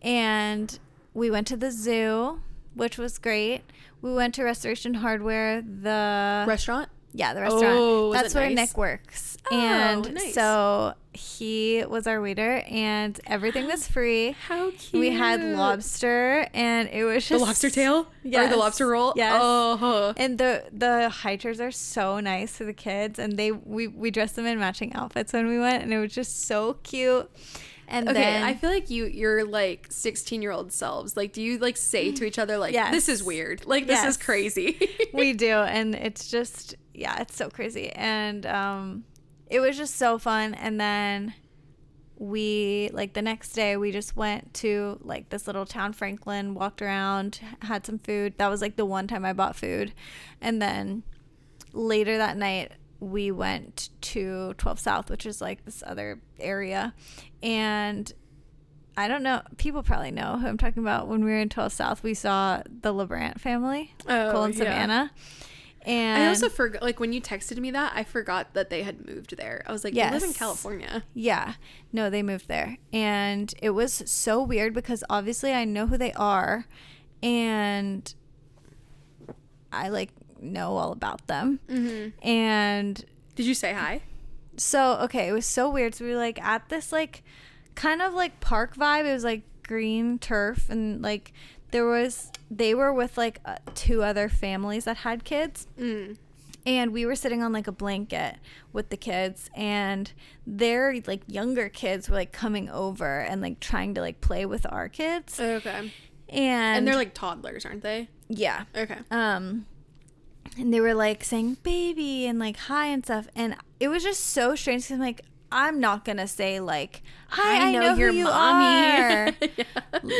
And we went to the zoo, which was great. We went to Restoration Hardware, the restaurant. Yeah, the restaurant. Oh, that's where nice? Nick works. Oh, and nice. So he was our waiter and everything was free. How cute. We had lobster and it was just the lobster tail? Yes. Or the lobster roll? Yes. Oh. And the high chairs are so nice for the kids, and we dressed them in matching outfits when we went, and it was just so cute. And okay, then, I feel like you're like 16-year-old selves. Like, do you like say to each other like, yes. This is weird. Like, this is crazy. We do, and it's just, yeah, it's so crazy. And it was just so fun. And then we, like, the next day we just went to like this little town, Franklin, walked around, had some food. That was like the one time I bought food. And then later that night we went to 12 South, which is like this other area. And I don't know, people probably know who I'm talking about. When we were in 12 South, we saw the LeBrant family, Cole and Savannah. And I also forgot, like, when you texted me that, I forgot that they had moved there. I was like, yes. They live in California. Yeah. No, they moved there. And it was so weird because obviously I know who they are and I like know all about them. Mm-hmm. And did you say hi? So, okay, it was so weird. So we were like at this like kind of like park vibe. It was like green turf, and like they were with like two other families that had kids. And we were sitting on like a blanket with the kids, and their like younger kids were like coming over and like trying to like play with our kids. Okay. And they're like toddlers, aren't they? Yeah. Okay. And they were like saying baby and like hi and stuff, and it was just so strange because I'm like, I'm not gonna say like, hi, I know your mommy. Yeah.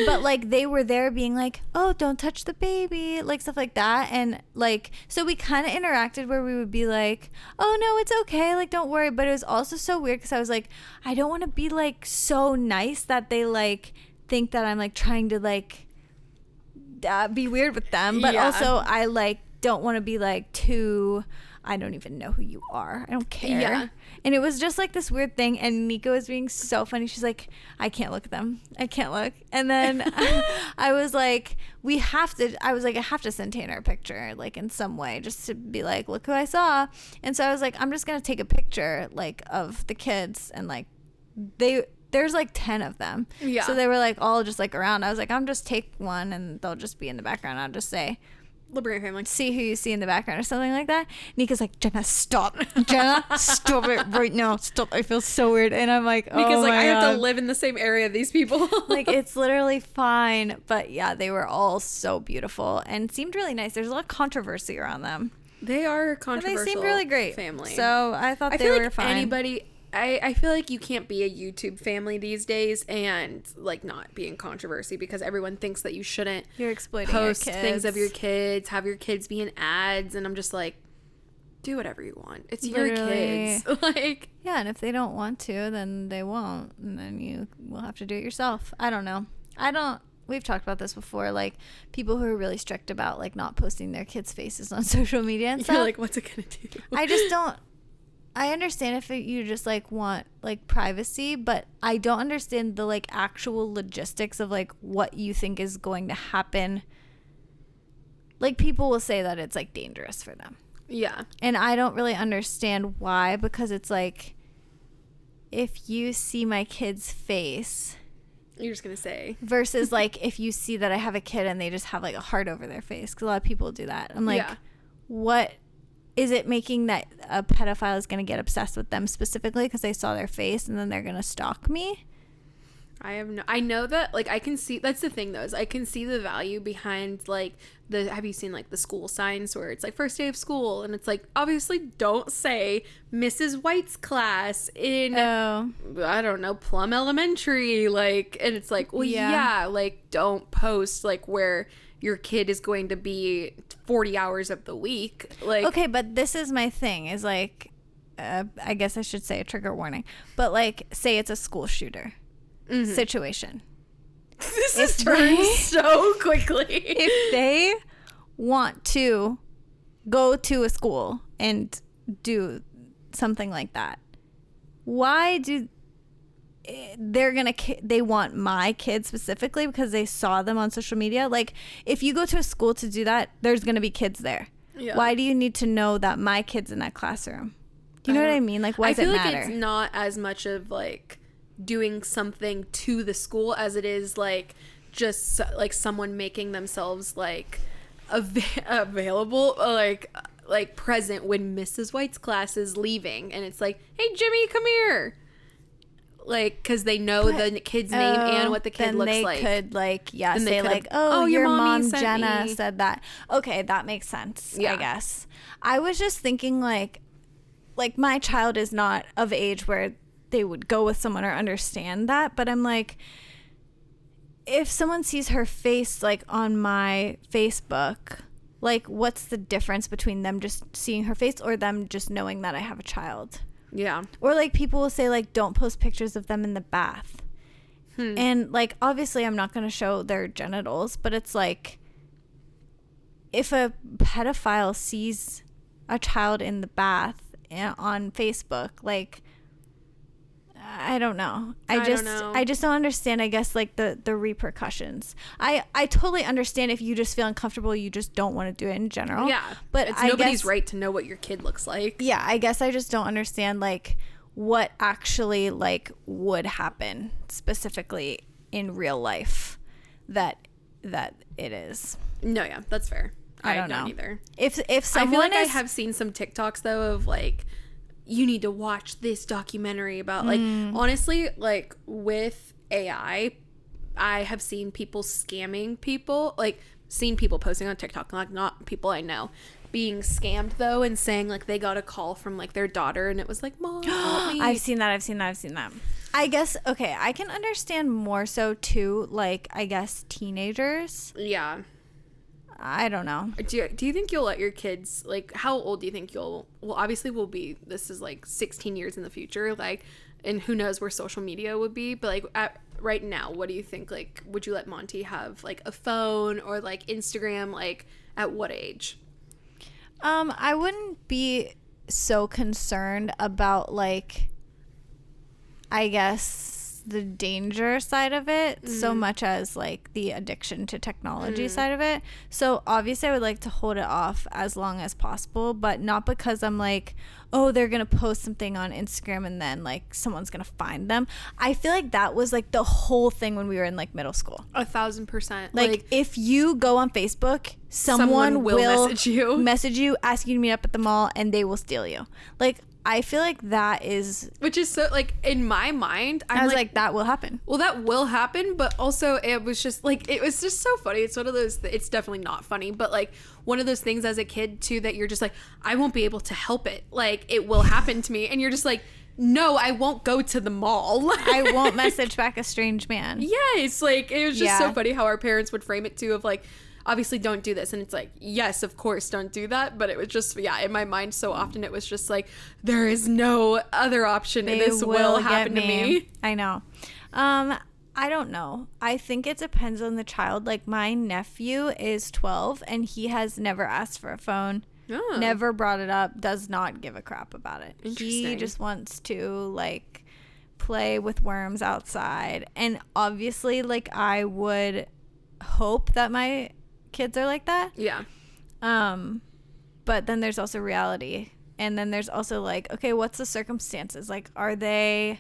But like they were there being like, oh, don't touch the baby, like stuff like that. And like, so we kind of interacted where we would be like, oh no, it's okay, like don't worry. But it was also so weird because I was like, I don't want to be like so nice that they like think that I'm like trying to like be weird with them. But also I like don't want to be like too, I don't even know who you are, I don't care. And it was just like this weird thing. And Nico was being so funny. She's like, I can't look at them. I can't look. And then I was like, I have to send Tanner a picture, like in some way, just to be like, look who I saw. And so I was like, I'm just going to take a picture like of the kids. And like there's like 10 of them. Yeah. So they were like all just like around. I was like, I'm just take one and they'll just be in the background. I'll just say, Liberate family. See who you see in the background or something like that. Nika's like, Jenna, stop. Jenna, stop it right now. Stop. I feel so weird. And I'm like, oh Nika's like, my I have God. to live in the same area these people. Like, it's literally fine. But yeah, they were all so beautiful and seemed really nice. There's a lot of controversy around them. They are controversial. But they seemed really great. Family. So I thought they were fine. I feel like you can't be a YouTube family these days and like not be in controversy because everyone thinks that you shouldn't post things of your kids, have your kids be in ads, and I'm just like, do whatever you want. It's your kids. Like, yeah, and if they don't want to, then they won't, and then you will have to do it yourself. I don't know. We've talked about this before, like people who are really strict about like not posting their kids' faces on social media and stuff. You're like, what's it gonna do? I just don't. I understand if you just like want like privacy, but I don't understand the like actual logistics of like what you think is going to happen. Like people will say that it's like dangerous for them. Yeah. And I don't really understand why, because it's like if you see my kid's face, you're just going to say versus like if you see that I have a kid and they just have like a heart over their face, because a lot of people do that. I'm like, what is it making that a pedophile is going to get obsessed with them specifically because they saw their face and then they're going to stalk me? I know that, like, I can see, that's the thing though, is I can see the value behind like have you seen like the school signs where it's like first day of school and it's like, obviously don't say Mrs. White's class in, I don't know, Plum Elementary, like, and it's like, well, yeah, like don't post like where your kid is going to be 40 hours of the week. Like, okay, but this is my thing is like, I guess I should say a trigger warning, but like say it's a school shooter situation. This is turned so quickly. If they want to go to a school and do something like that, why do they want my kids specifically because they saw them on social media? Like if you go to a school to do that, there's gonna be kids there. Why do you need to know that my kid's in that classroom? Do you know what I mean? Like, why does it matter? I feel like it's not as much of like doing something to the school as it is like just like someone making themselves like available, like present when Mrs. White's class is leaving and it's like, hey Jimmy, come here, like because they know the kid's name and what the kid looks like. They could like say like, oh your mom Jenna said that. Okay, that makes sense. I guess I was just thinking like my child is not of age where they would go with someone or understand that, but I'm like, if someone sees her face like on my Facebook, like what's the difference between them just seeing her face or them just knowing that I have a child? Or like people will say like don't post pictures of them in the bath. And like obviously I'm not going to show their genitals, but it's like if a pedophile sees a child in the bath on Facebook, like I don't know. I just don't understand, I guess, like the repercussions. I totally understand if you just feel uncomfortable, you just don't want to do it in general. Yeah. But it's nobody's right to know what your kid looks like. Yeah, I guess I just don't understand like what actually like would happen specifically in real life that it is. No, yeah, that's fair. I don't know either. If someone I feel like I have seen some TikToks though of like, you need to watch this documentary about like honestly like with AI I have seen people scamming people, like seen people posting on TikTok, like not people I know being scammed though and saying like they got a call from like their daughter and it was like, Mom, help me. I've seen that. I guess okay, I can understand more so too like I guess teenagers. Yeah. I don't know. Do you think you'll let your kids, like, how old do you think well, obviously we'll be, this is like 16 years in the future, like, and who knows where social media would be, but like right now, what do you think, like, would you let Monty have like a phone or like Instagram, like at what age? I wouldn't be so concerned about like, I guess, the danger side of it so much as like the addiction to technology side of it. So obviously I would like to hold it off as long as possible, but not because I'm like, oh, they're gonna post something on Instagram and then like someone's gonna find them. I feel like that was like the whole thing when we were in like middle school. 1,000%. Like if you go on Facebook, someone will message you asking you to meet up at the mall, and they will steal you. Like, I feel like that is... Which is so, like, in my mind... I was like, that will happen. Well, that will happen, but also it was just, like, it was just so funny. It's one of those... It's definitely not funny, but, like, one of those things as a kid, too, that you're just like, I won't be able to help it. Like, it will happen to me. And you're just like, no, I won't go to the mall. I won't message back a strange man. Yes, like, it was just so funny how our parents would frame it, too, of, like... Obviously don't do this, and it's like, yes, of course, don't do that, but it was just, in my mind so often it was just like, there is no other option, and this will happen to me. I know. I don't know. I think it depends on the child. Like, my nephew is 12 and he has never asked for a phone, never brought it up, does not give a crap about it. He just wants to like play with worms outside, and obviously like I would hope that my kids are like that. But then there's also reality, and then there's also like, okay, what's the circumstances? Like, are they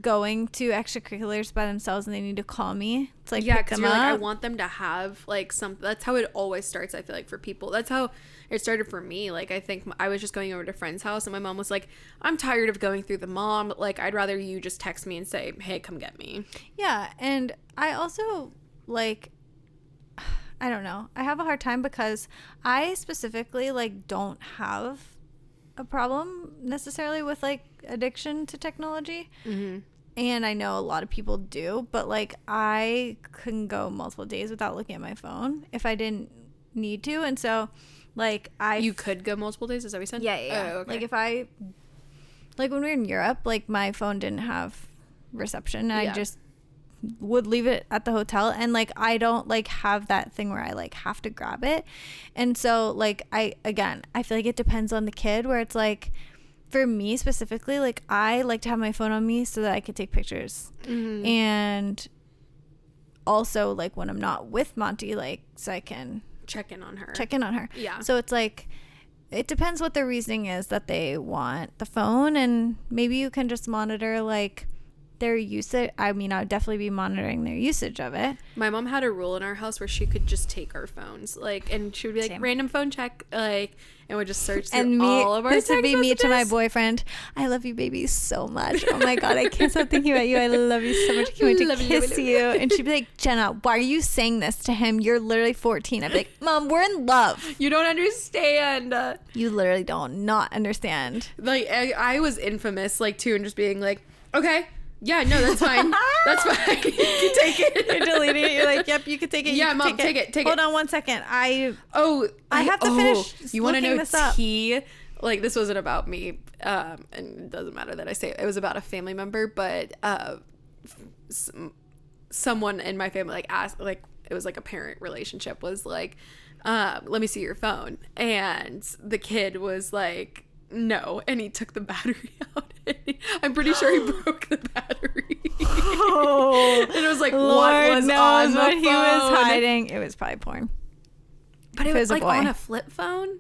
going to extracurriculars by themselves and they need to call me to like pick them up? Like, I want them to have like some... That's how it always starts, I feel like, for people. That's how it started for me. Like, I think I was just going over to a friend's house and my mom was like, I'm tired of going through the mom, like, I'd rather you just text me and say, hey, come get me. Yeah. And I also like, I don't know, I have a hard time because I specifically like don't have a problem necessarily with like addiction to technology. And I know a lot of people do, but like I couldn't go multiple days without looking at my phone if I didn't need to. And so like you could go multiple days, is that what you said? Yeah. Oh, okay. Like if I, like when we were in Europe, like my phone didn't have reception. I just would leave it at the hotel, and like I don't like have that thing where I like have to grab it. And so like I feel like it depends on the kid, where it's like for me specifically, like I like to have my phone on me so that I could take pictures. And also like when I'm not with Monty, like so I can check in on her. Yeah. So it's like it depends what the reasoning is that they want the phone, and maybe you can just monitor like their usage. I mean, I would definitely be monitoring their usage of it. My mom had a rule in our house where she could just take our phones, like, and she would be like, random phone check, like, and would just search through all of our text messages. This would be me to my boyfriend. I love you, baby, so much. Oh my god, I can't stop thinking about you. I love you so much. I can't wait to kiss you. And she'd be like, Jenna, why are you saying this to him? You're literally 14. I'd be like, Mom, we're in love. You don't understand. You literally don't not understand. Like, I was infamous, like, too, and just being like, okay. Yeah, no, that's fine. That's fine. You can take it. You're deleting it. You're like, yep, you can take it. Yeah, Mom, take it. Hold on 1 second. I have to finish. You want to know tea? Like, this wasn't about me, and it doesn't matter that I say it. It was about a family member, but someone in my family like asked, like, it was like a parent relationship, was like, let me see your phone, and the kid was like, no, and he took the battery out. I'm pretty sure he broke the battery. And it was like, Lord what was knows on the what phone? He was hiding. It was probably porn. But it was like on a flip phone.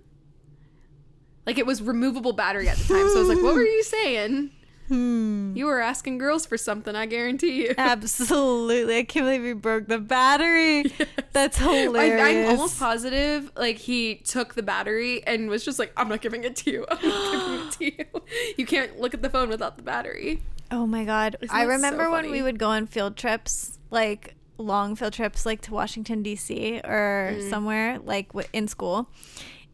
Like, it was removable battery at the time. So I was like, what were you saying? You were asking girls for something, I guarantee you. Absolutely. I can't believe you broke the battery. Yes. That's hilarious. I'm almost positive, like, he took the battery and was just like, I'm not giving it to you. I'm not giving it to you. You can't look at the phone without the battery. Oh my god. I remember so when we would go on field trips, like long field trips, like to Washington, D.C. or somewhere, like in school.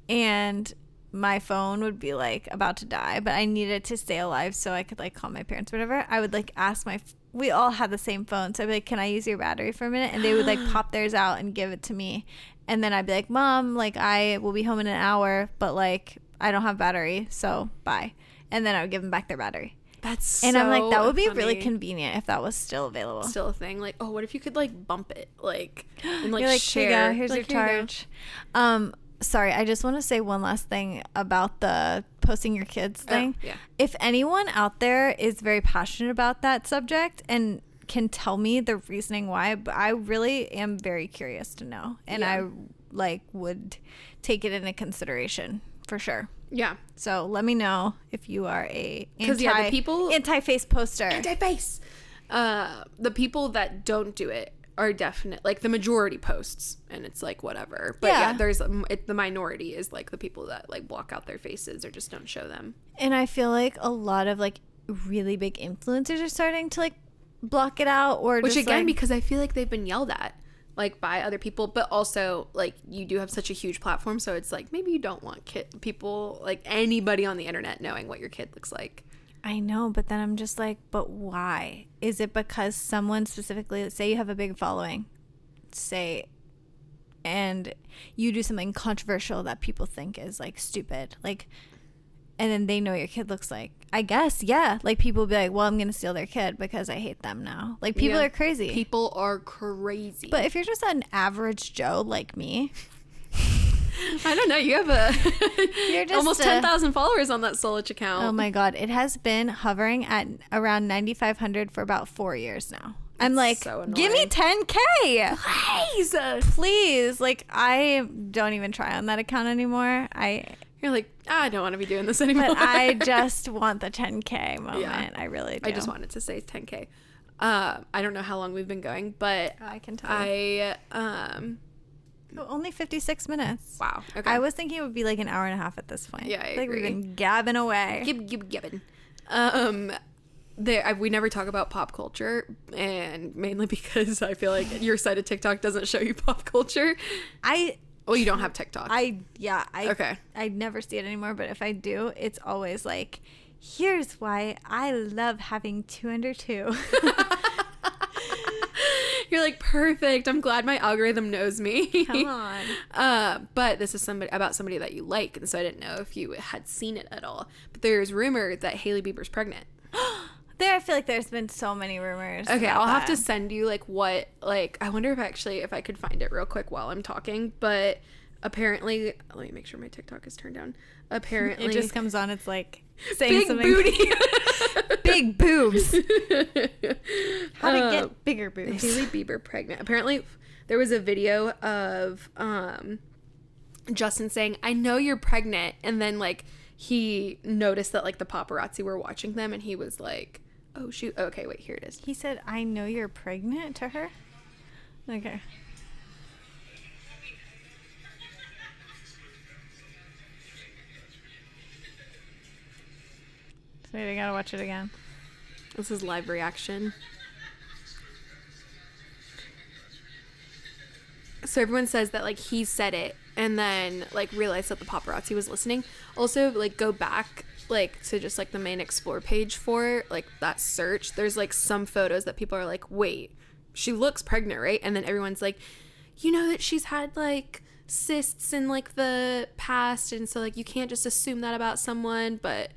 And my phone would be like about to die, but I needed to stay alive so I could like call my parents or whatever. I would like ask we all had the same phone, so I'd be like, can I use your battery for a minute? And they would like pop theirs out and give it to me, and then I'd be like, Mom, like I will be home in an hour, but like I don't have battery, so bye. And then I would give them back their battery. That's and so I'm like, that would be funny. really convenient if that was still available. Still a thing. Like, oh, what if you could like bump it, like, and like, you're like, share? Here's like, your charge. Sorry, I just want to say one last thing about the posting your kids thing. Yeah. If anyone out there is very passionate about that subject and can tell me the reasoning why, but I really am very curious to know, and I would take it into consideration for sure. Yeah. So let me know if you are a anti-face poster. Anti-face. The people that don't do it are definite, like the majority posts, and it's like whatever. But yeah, there's the minority is like the people that like block out their faces or just don't show them. And I feel like a lot of like really big influencers are starting to like block it out, or which just, again, like, because I feel like they've been yelled at like by other people, but also like you do have such a huge platform, so it's like maybe you don't want people, like anybody on the internet, knowing what your kid looks like. I know, but then I'm just like, but why? Is it because someone specifically, say you have a big following, and you do something controversial that people think is like stupid, like, and then they know your kid looks like, I guess, yeah, like people be like, well, I'm gonna steal their kid because I hate them now. Like people are crazy. People are crazy. But if you're just an average Joe like me, I don't know. You have you're just almost 10,000 followers on that Solich account. Oh my God. It has been hovering at around 9,500 for about 4 years now. I'm like, so give me 10K. Please. Like, I don't even try on that account anymore. You're like, I don't want to be doing this anymore. But I just want the 10K moment. Yeah. I really do. I just wanted to say 10K. I don't know how long we've been going, but I can tell you. Only 56 minutes. Wow. Okay. I was thinking it would be like an hour and a half at this point. Yeah, I think agree. We've been gabbing away. Gibbing. We never talk about pop culture, and mainly because I feel like your side of TikTok doesn't show you pop culture. Well, you don't have TikTok. Okay. I never see it anymore, but if I do, it's always like, here's why I love having 2 under 2. You're like, perfect. I'm glad my algorithm knows me. Come on. But this is about somebody that you like, and so I didn't know if you had seen it at all. But there's rumor that Hailey Bieber's pregnant. I feel like there's been so many rumors. Okay, I'll have to send you I wonder if I could find it real quick while I'm talking. But apparently, let me make sure my TikTok is turned down. Apparently, it just comes on. It's like saying big something. Booty. Big boobs. How to get bigger boobs. Hailey Bieber pregnant. Apparently, there was a video of Justin saying, "I know you're pregnant," and then like he noticed that like the paparazzi were watching them, and he was like, "Oh shoot! Okay, wait, here it is." He said, "I know you're pregnant" to her. Okay. Wait, I gotta watch it again. This is live reaction. So everyone says that like he said it and then like realized that the paparazzi was listening. Also, like go back like to just like the main explore page for like that search. There's like some photos that people are like, wait, she looks pregnant, right? And then everyone's like, you know that she's had like cysts in like the past, and so like you can't just assume that about someone, but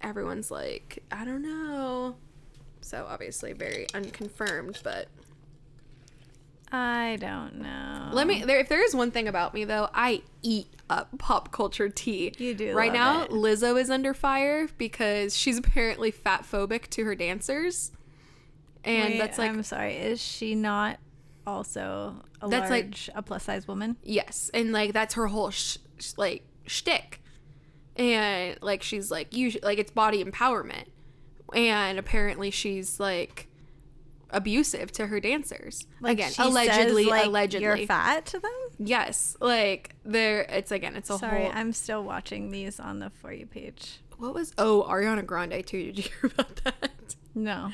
everyone's like, I don't know. So obviously very unconfirmed, but I don't know. If there is one thing about me though, I eat up pop culture tea. You do. Right now, it. Lizzo is under fire because she's apparently fat phobic to her dancers. And Wait, that's like, I'm sorry, is she not also a plus size woman? Yes. And like that's her whole shtick. And like she's like it's body empowerment, and apparently she's like abusive to her dancers. Like, again, allegedly says, like, you're fat to them. Yes, like it's a Sorry, whole. I'm still watching these on the For You page. What was Ariana Grande too? Did you hear about that? No.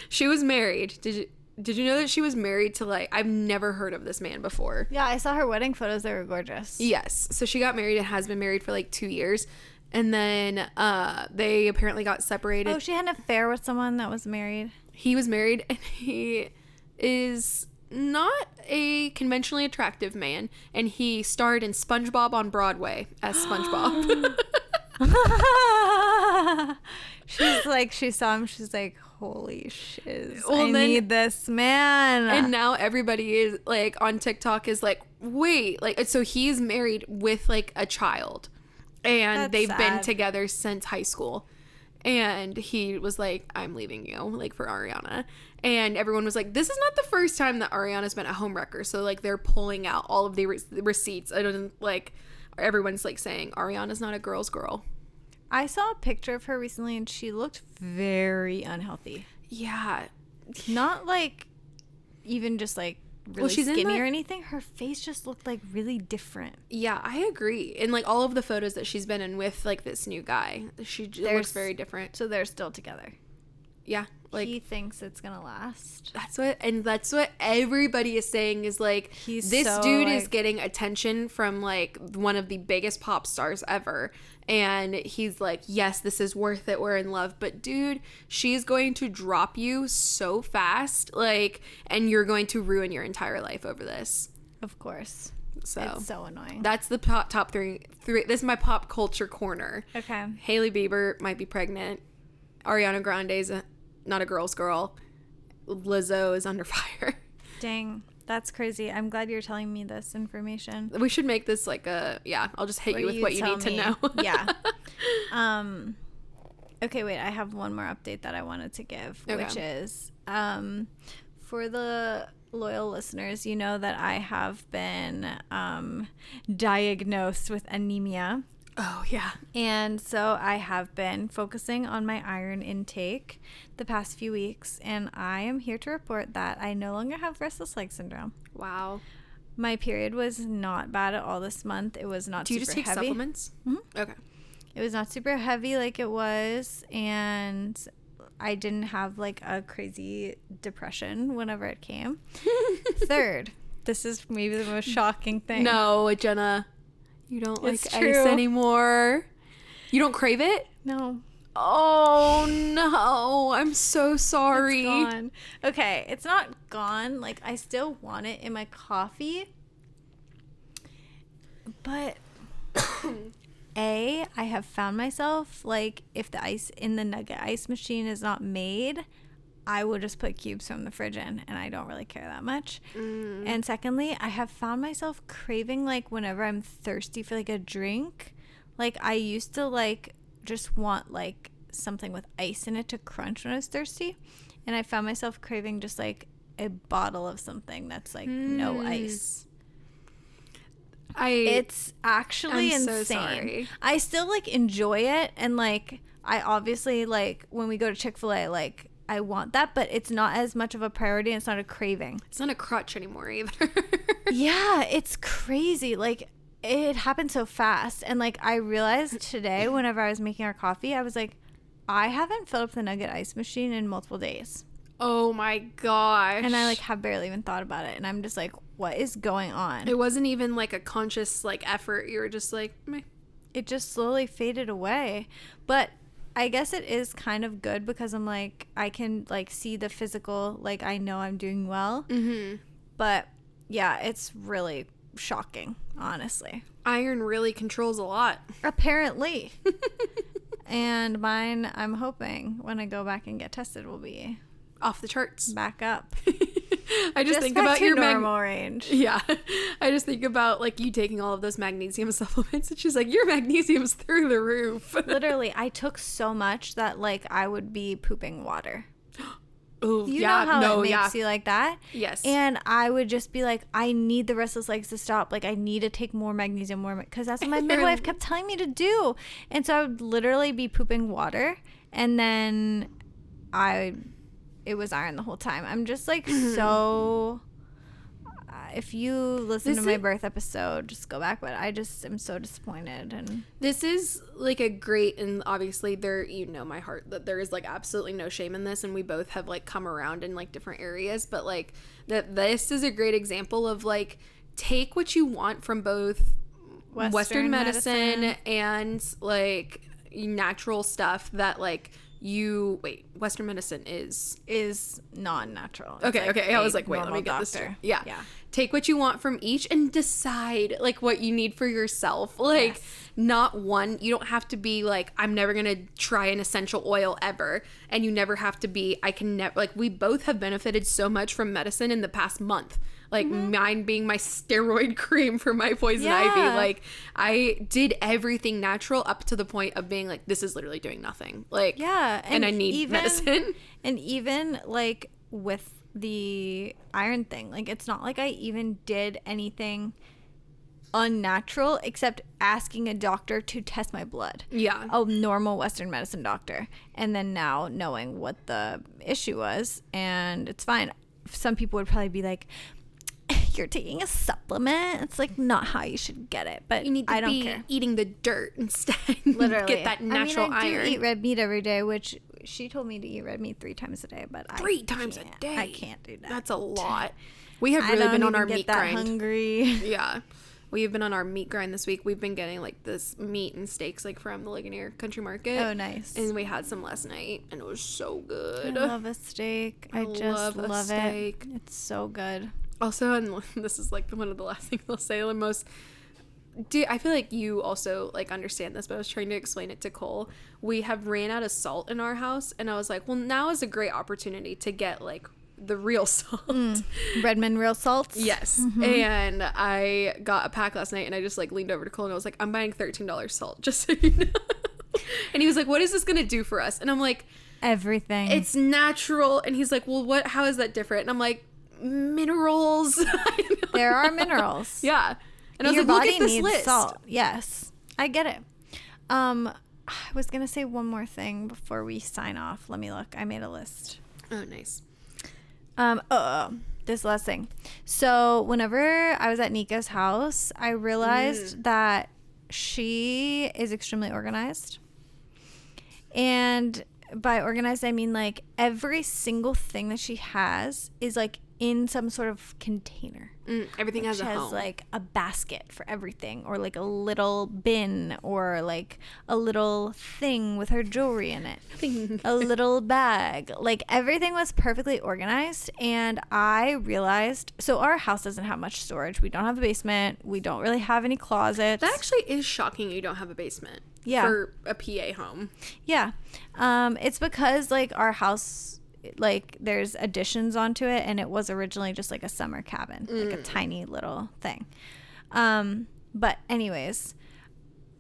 She was married. Did you know that she was married to like, I've never heard of this man before. Yeah, I saw her wedding photos. They were gorgeous. Yes. So she got married and has been married for like 2 years. And then they apparently got separated. Oh, she had an affair with someone that was married. He was married, and he is not a conventionally attractive man. And he starred in SpongeBob on Broadway as SpongeBob. She's like, she saw him. She's like, holy shiz. I need this man. And now everybody is like on TikTok is like, wait, like, so he's married with like a child and they've been together since high school. And he was like, I'm leaving you, like, for Ariana. And everyone was like, this is not the first time that Ariana's been a homewrecker. So, like, they're pulling out all of the receipts. I don't, like, everyone's, like, saying, Ariana's not a girl's girl. I saw a picture of her recently, and she looked very unhealthy. Yeah. Not, like, even just, like, really skinny or anything. Her face just looked like really different. Yeah, I agree. And like all of the photos that she's been in with like this new guy, she looks very different. So they're still together. Yeah, like he thinks it's gonna last. That's what everybody is saying is like, this dude is getting attention from like one of the biggest pop stars ever. And he's like, yes, this is worth it. We're in love. But dude, she's going to drop you so fast. Like, and you're going to ruin your entire life over this. Of course. So it's so annoying. That's the top three. This is my pop culture corner. Okay. Hailey Bieber might be pregnant. Ariana Grande's not a girl's girl. Lizzo is under fire. Dang. That's crazy. I'm glad you're telling me this information. We should make this like I'll just hit you with what you need to know. Yeah. Okay, wait. I have one more update that I wanted to give, which is for the loyal listeners, you know that I have been diagnosed with anemia. Oh, yeah. And so I have been focusing on my iron intake the past few weeks, and I am here to report that I no longer have restless leg syndrome. Wow. My period was not bad at all this month. It was not super heavy. Do you just take supplements? Mm-hmm. Okay. It was not super heavy like it was, and I didn't have like a crazy depression whenever it came. Third, this is maybe the most shocking thing. No, Jenna. You don't like ice anymore? You don't crave it? No. Oh, no. I'm so sorry. It's gone. Okay, it's not gone. Like, I still want it in my coffee. But, I have found myself, like, if the ice in the nugget ice machine is not made, I will just put cubes from the fridge in, and I don't really care that much. And secondly, I have found myself craving, like, whenever I'm thirsty for, like, a drink. Like, I used to, like, just want, like, something with ice in it to crunch when I was thirsty. And I found myself craving just, like, a bottle of something that's, like, no ice. It's actually insane. So sorry. I still, like, enjoy it. And, like, I obviously, like, when we go to Chick-fil-A, like, I want that, but it's not as much of a priority. And it's not a craving. It's not a crutch anymore either. Yeah, it's crazy. Like, it happened so fast. And, like, I realized today whenever I was making our coffee, I was like, I haven't filled up the nugget ice machine in multiple days. Oh my gosh. And I, like, have barely even thought about it. And I'm just like, what is going on? It wasn't even like a conscious, like, effort. You were just like, meh. It just slowly faded away. But I guess it is kind of good because I'm like, I can, like, see the physical, like, I know I'm doing well. Mm-hmm. But yeah, it's really shocking, honestly. Iron really controls a lot. Apparently. And mine, I'm hoping when I go back and get tested, will be off the charts. Back up. I just think about your normal range. Yeah. I just think about, like, you taking all of those magnesium supplements, and she's like, your magnesium's through the roof. Literally, I took so much that, like, I would be pooping water. Ooh, you know how it makes you like that? Yes. And I would just be like, I need the restless legs to stop. Like, I need to take more magnesium, because that's what my midwife kept telling me to do. And so I would literally be pooping water, and then it was iron the whole time. I'm just like, so if you listen to my birth episode, just go back. But I just am so disappointed. And this is like a great, and obviously there, you know, my heart, that there is like absolutely no shame in this, and we both have like come around in like different areas, but like that this is a great example of like, take what you want from both Western medicine and like natural stuff that like Western medicine is non-natural. Okay. I was like, wait, let me get this straight. Yeah. Take what you want from each and decide like what you need for yourself. Like not one, you don't have to be like, I'm never going to try an essential oil ever. And you never have to be, I can never, like we both have benefited so much from medicine in the past month. Like mine being my steroid cream for my poison ivy. Like I did everything natural up to the point of being like, this is literally doing nothing. Like, and I need medicine. And even like with the iron thing, like it's not like I even did anything unnatural except asking a doctor to test my blood. A normal Western medicine doctor. And then now knowing what the issue was, and it's fine. Some people would probably be like, you're taking a supplement. It's like not how you should get it, but you need to I don't be care. Eating the dirt instead. Literally, get that natural I iron. do eat red meat every day, which she told me to eat red meat 3 times a day, but 3 times a day. I can't do that. That's a lot. We have really been on our meat grind. Hungry. Yeah, we've been on our meat grind this week. We've been getting like this meat and steaks like from the Ligonier Country Market. Oh, nice. And we had some last night, and it was so good. I love a steak. I just love it. It's so good. Also, and this is like one of the last things I'll say, I feel like you also like understand this, but I was trying to explain it to Cole. We have ran out of salt in our house, and I was like, well, now is a great opportunity to get like the real salt. Redmond real salts. Yes. And I got a pack last night, and I just like leaned over to Cole and I was like, I'm buying $13 salt, just so you know. And he was like, what is this gonna do for us? And I'm like, everything. It's natural. And he's like, well, how is that different? And I'm like, minerals. There are minerals. Yeah. And I was your like, body look at this needs list. salt. Yes, I get it. I was gonna say one more thing before we sign off. Let me look. I made a list. Oh, nice. This last thing. So whenever I was at Nika's house, I realized that she is extremely organized. And by organized, I mean like every single thing that she has is like in some sort of container. Everything has a home. Like a basket for everything, or like a little bin, or like a little thing with her jewelry in it, a little bag. Like everything was perfectly organized. And I realized, so our house doesn't have much storage. We don't have a basement. We don't really have any closets. That actually is shocking you don't have a basement. For a PA home. Yeah. It's because like our house, like there's additions onto it, and it was originally just like a summer cabin, like a tiny little thing. But anyways,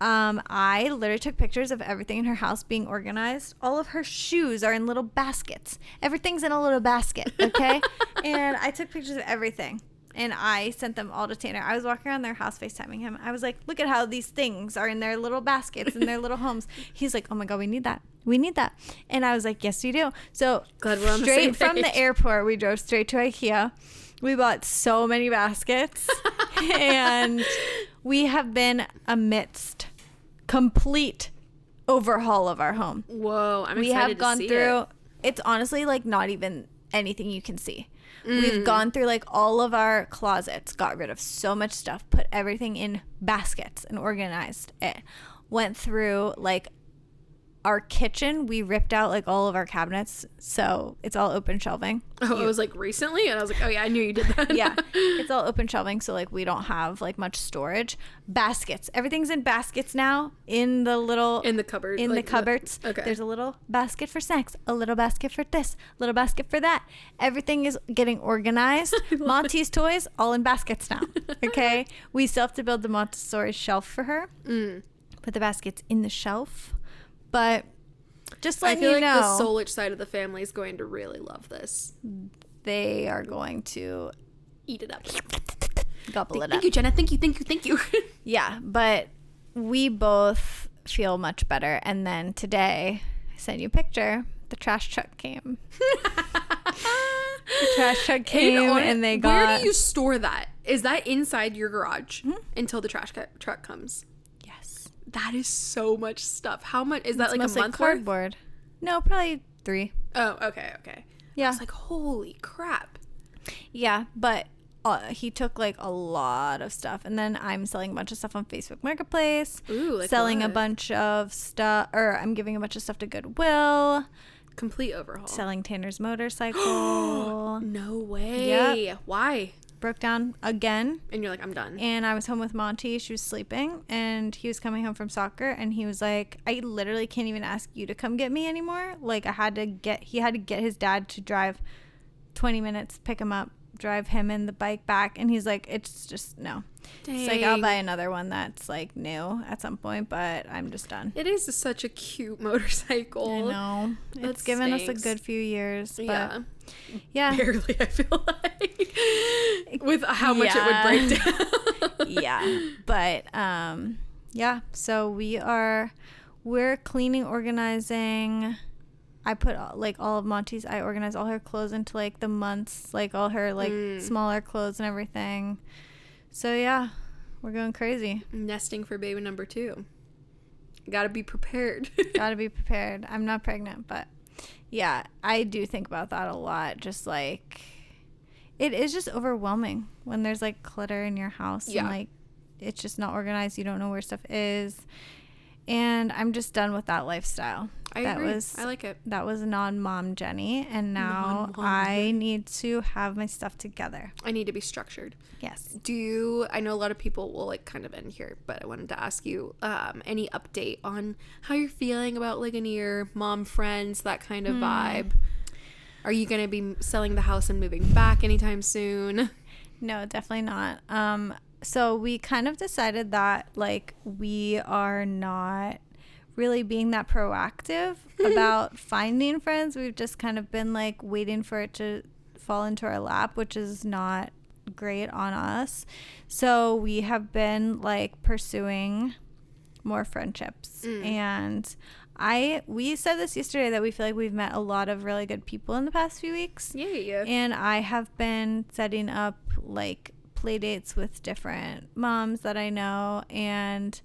I literally took pictures of everything in her house being organized. All of her shoes are in little baskets. Everything's in a little basket. Okay. And I took pictures of everything, and I sent them all to Tanner. I was walking around their house FaceTiming him. I was like, look at how these things are in their little baskets in their little homes. He's like, oh my God, we need that. We need that. And I was like, yes, we do. So glad we're on the straight same from page. the airport, we drove straight to IKEA. We bought so many baskets. And we have been amidst complete overhaul of our home. Whoa, I'm we excited have gone to see through it. It's honestly like not even anything you can see. We've gone through like all of our closets, got rid of so much stuff, put everything in baskets and organized it. Went through like our kitchen, we ripped out like all of our cabinets, so it's all open shelving. Oh, it was like recently, and I was like, oh yeah, I knew you did that. Yeah, it's all open shelving, so like we don't have like much storage. Baskets, everything's in baskets now, in the cupboard, in like the cupboards. Okay, there's a little basket for snacks, a little basket for this, a little basket for that. Everything is getting organized. Monty's toys all in baskets now. Okay, we still have to build the Montessori shelf for her. Put the baskets in the shelf. But just letting you know, I feel like the Solich side of the family is going to really love this. They are going to eat it up. Gobble it up. Thank you, Jenna. Thank you. Yeah, but we both feel much better. And then today, I sent you a picture. The trash truck came. The trash truck came and they got... Where do you store that? Is that inside your garage until the trash truck comes? That is so much stuff. How much is that? Like a month cardboard? No, probably 3. Oh, okay. Yeah. I was like, holy crap. Yeah, but he took like a lot of stuff, and then I'm selling a bunch of stuff on Facebook Marketplace. Ooh, like selling what? a bunch of stuff, or I'm giving a bunch of stuff to Goodwill. Complete overhaul. Selling Tanner's motorcycle. No way. Yep. Why? Broke down again. And you're like, I'm done. And I was home with Monty. She was sleeping, and he was coming home from soccer, and he was like, I literally can't even ask you to come get me anymore. Like, he had to get his dad to drive 20 minutes, pick him up, drive him and the bike back. And he's like, it's just, no. Dang. It's like, I'll buy another one that's like new at some point, but I'm just done. It is such a cute motorcycle. I know. It's given us a good few years. But yeah. Barely, I feel like. With how much it would break down. Yeah. But yeah. So we're cleaning, organizing. I put like all of Monty's, I organized all her clothes into like the months, like all her like smaller clothes and everything. So yeah, we're going crazy. Nesting for baby number 2. Gotta be prepared. Gotta be prepared. I'm not pregnant, but yeah, I do think about that a lot. Just like, it is just overwhelming when there's like clutter in your house and like it's just not organized. You don't know where stuff is. And I'm just done with that lifestyle. I agree. I like it. That was non-mom Jenny. And now I need to have my stuff together. I need to be structured. Yes. I know a lot of people will like kind of end here, but I wanted to ask you any update on how you're feeling about like any of your mom friends, that kind of vibe. Are you going to be selling the house and moving back anytime soon? No, definitely not. So we kind of decided that like we are not really being that proactive about finding friends. We've just kind of been like waiting for it to fall into our lap, which is not great on us. So we have been like pursuing more friendships. And we said this yesterday that we feel like we've met a lot of really good people in the past few weeks. Yeah. And I have been setting up like play dates with different moms that I know. And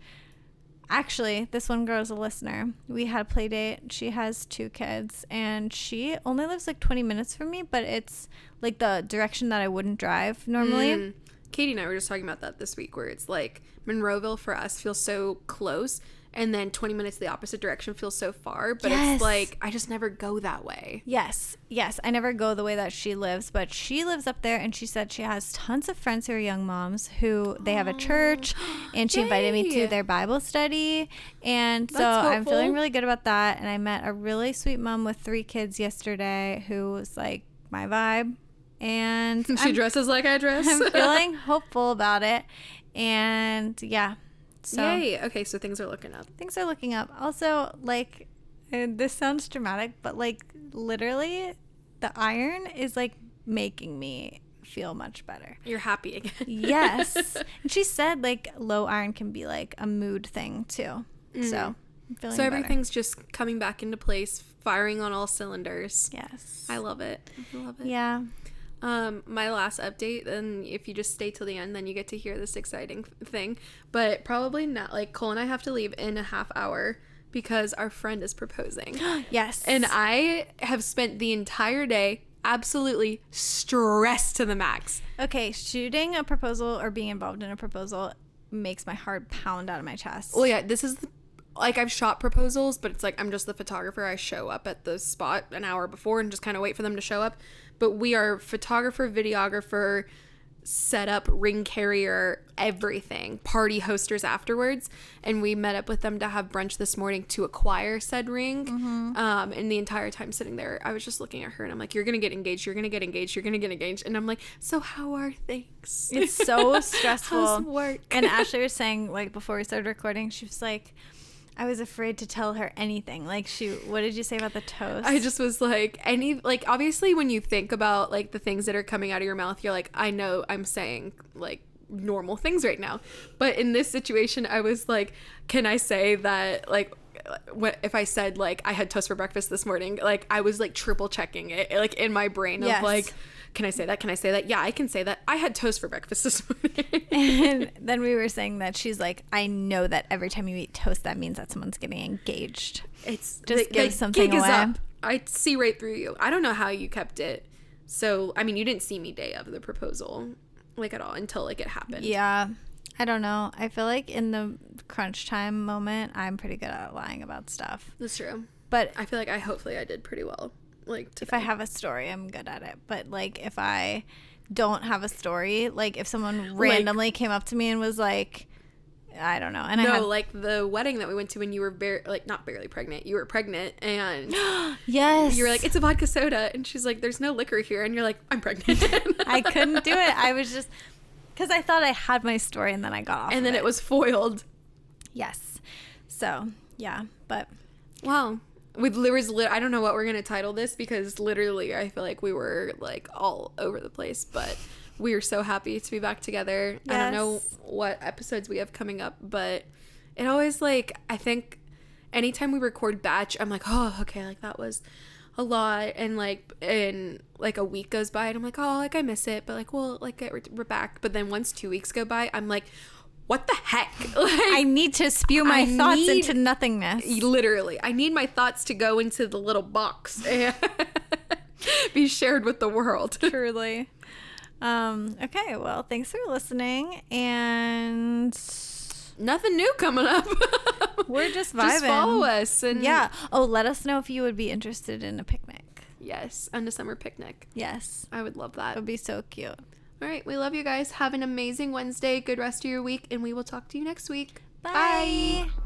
actually, this one girl's a listener. We had a play date. She has 2 kids, and she only lives like 20 minutes from me, but it's like the direction that I wouldn't drive normally. Katie and I were just talking about that this week, where it's like Monroeville for us feels so close, and then 20 minutes the opposite direction feels so far, but it's like I just never go that way. Yes, I never go the way that she lives, but she lives up there, and she said she has tons of friends who are young moms who they have a church, and she invited me to their Bible study, and so I'm feeling really good about that. And I met a really sweet mom with 3 kids yesterday who was like my vibe, and she dresses like I dress. I'm feeling hopeful about it, and yeah. So, yay. Okay, so things are looking up. Things are looking up. Also, like, and this sounds dramatic, but like literally the iron is like making me feel much better. You're happy again. Yes. And she said like low iron can be like a mood thing too. So I'm feeling so better. everything's just coming back into place, firing on all cylinders. Yes. I love it. Yeah. My last update, and if you just stay till the end, then you get to hear this exciting thing, but probably not. Like, Cole and I have to leave in a half hour because our friend is proposing. Yes. And I have spent the entire day absolutely stressed to the max. Okay, shooting a proposal or being involved in a proposal makes my heart pound out of my chest. Well, yeah, this is like, I've shot proposals, but it's like I'm just the photographer. I show up at the spot an hour before and just kind of wait for them to show up. But we are photographer, videographer, setup, ring carrier, everything, party hosters afterwards. And we met up with them to have brunch this morning to acquire said ring. And the entire time sitting there, I was just looking at her and I'm like, you're going to get engaged. You're going to get engaged. You're going to get engaged. And I'm like, so how are things? It's so stressful. How's work? And Ashley was saying, like, before we started recording, she was like, I was afraid to tell her anything. Like, what did you say about the toast? I just was like, obviously when you think about like the things that are coming out of your mouth, you're like, I know I'm saying like normal things right now. But in this situation, I was like, can I say that, like, what if I said like I had toast for breakfast this morning? Like, I was like triple checking it like in my brain of like, can I say that? Can I say that? Yeah, I can say that. I had toast for breakfast this morning. And then we were saying that she's like, I know that every time you eat toast, that means that someone's getting engaged. It's just give something gig away. Is up. I see right through you. I don't know how you kept it. So, I mean, you didn't see me day of the proposal. like at all until like it happened. Yeah. I don't know. I feel like in the crunch time moment, I'm pretty good at lying about stuff. That's true. But I feel like hopefully I did pretty well. Like today. If I have a story, I'm good at it. But like if I don't have a story, like if someone randomly came up to me and was like, I don't know. And like the wedding that we went to when you were not barely pregnant. You were pregnant and yes, you were like, it's a vodka soda, and she's like, there's no liquor here, and you're like, I'm pregnant. I couldn't do it. I was just because I thought I had my story and then I got off. And then it was foiled. Yes. So yeah, but wow. I don't know what we're gonna title this because literally I feel like we were like all over the place, but we are so happy to be back together. Yes. I don't know what episodes we have coming up, but it always like I think anytime we record batch, I'm like, oh, okay, like that was a lot, and like a week goes by and I'm like, oh, like I miss it, but like we'll like we're back. But then once 2 weeks go by, I'm like, what the heck? Like, I need to spew my thoughts into nothingness. Literally, I need my thoughts to go into the little box and be shared with the world. Truly. Okay, well, thanks for listening, and nothing new coming up. We're just vibing. Just follow us. And yeah. Oh, let us know if you would be interested in a picnic. Yes, and a summer picnic. Yes. I would love that. It would be so cute. All right, we love you guys. Have an amazing Wednesday, good rest of your week, and we will talk to you next week. Bye. Bye.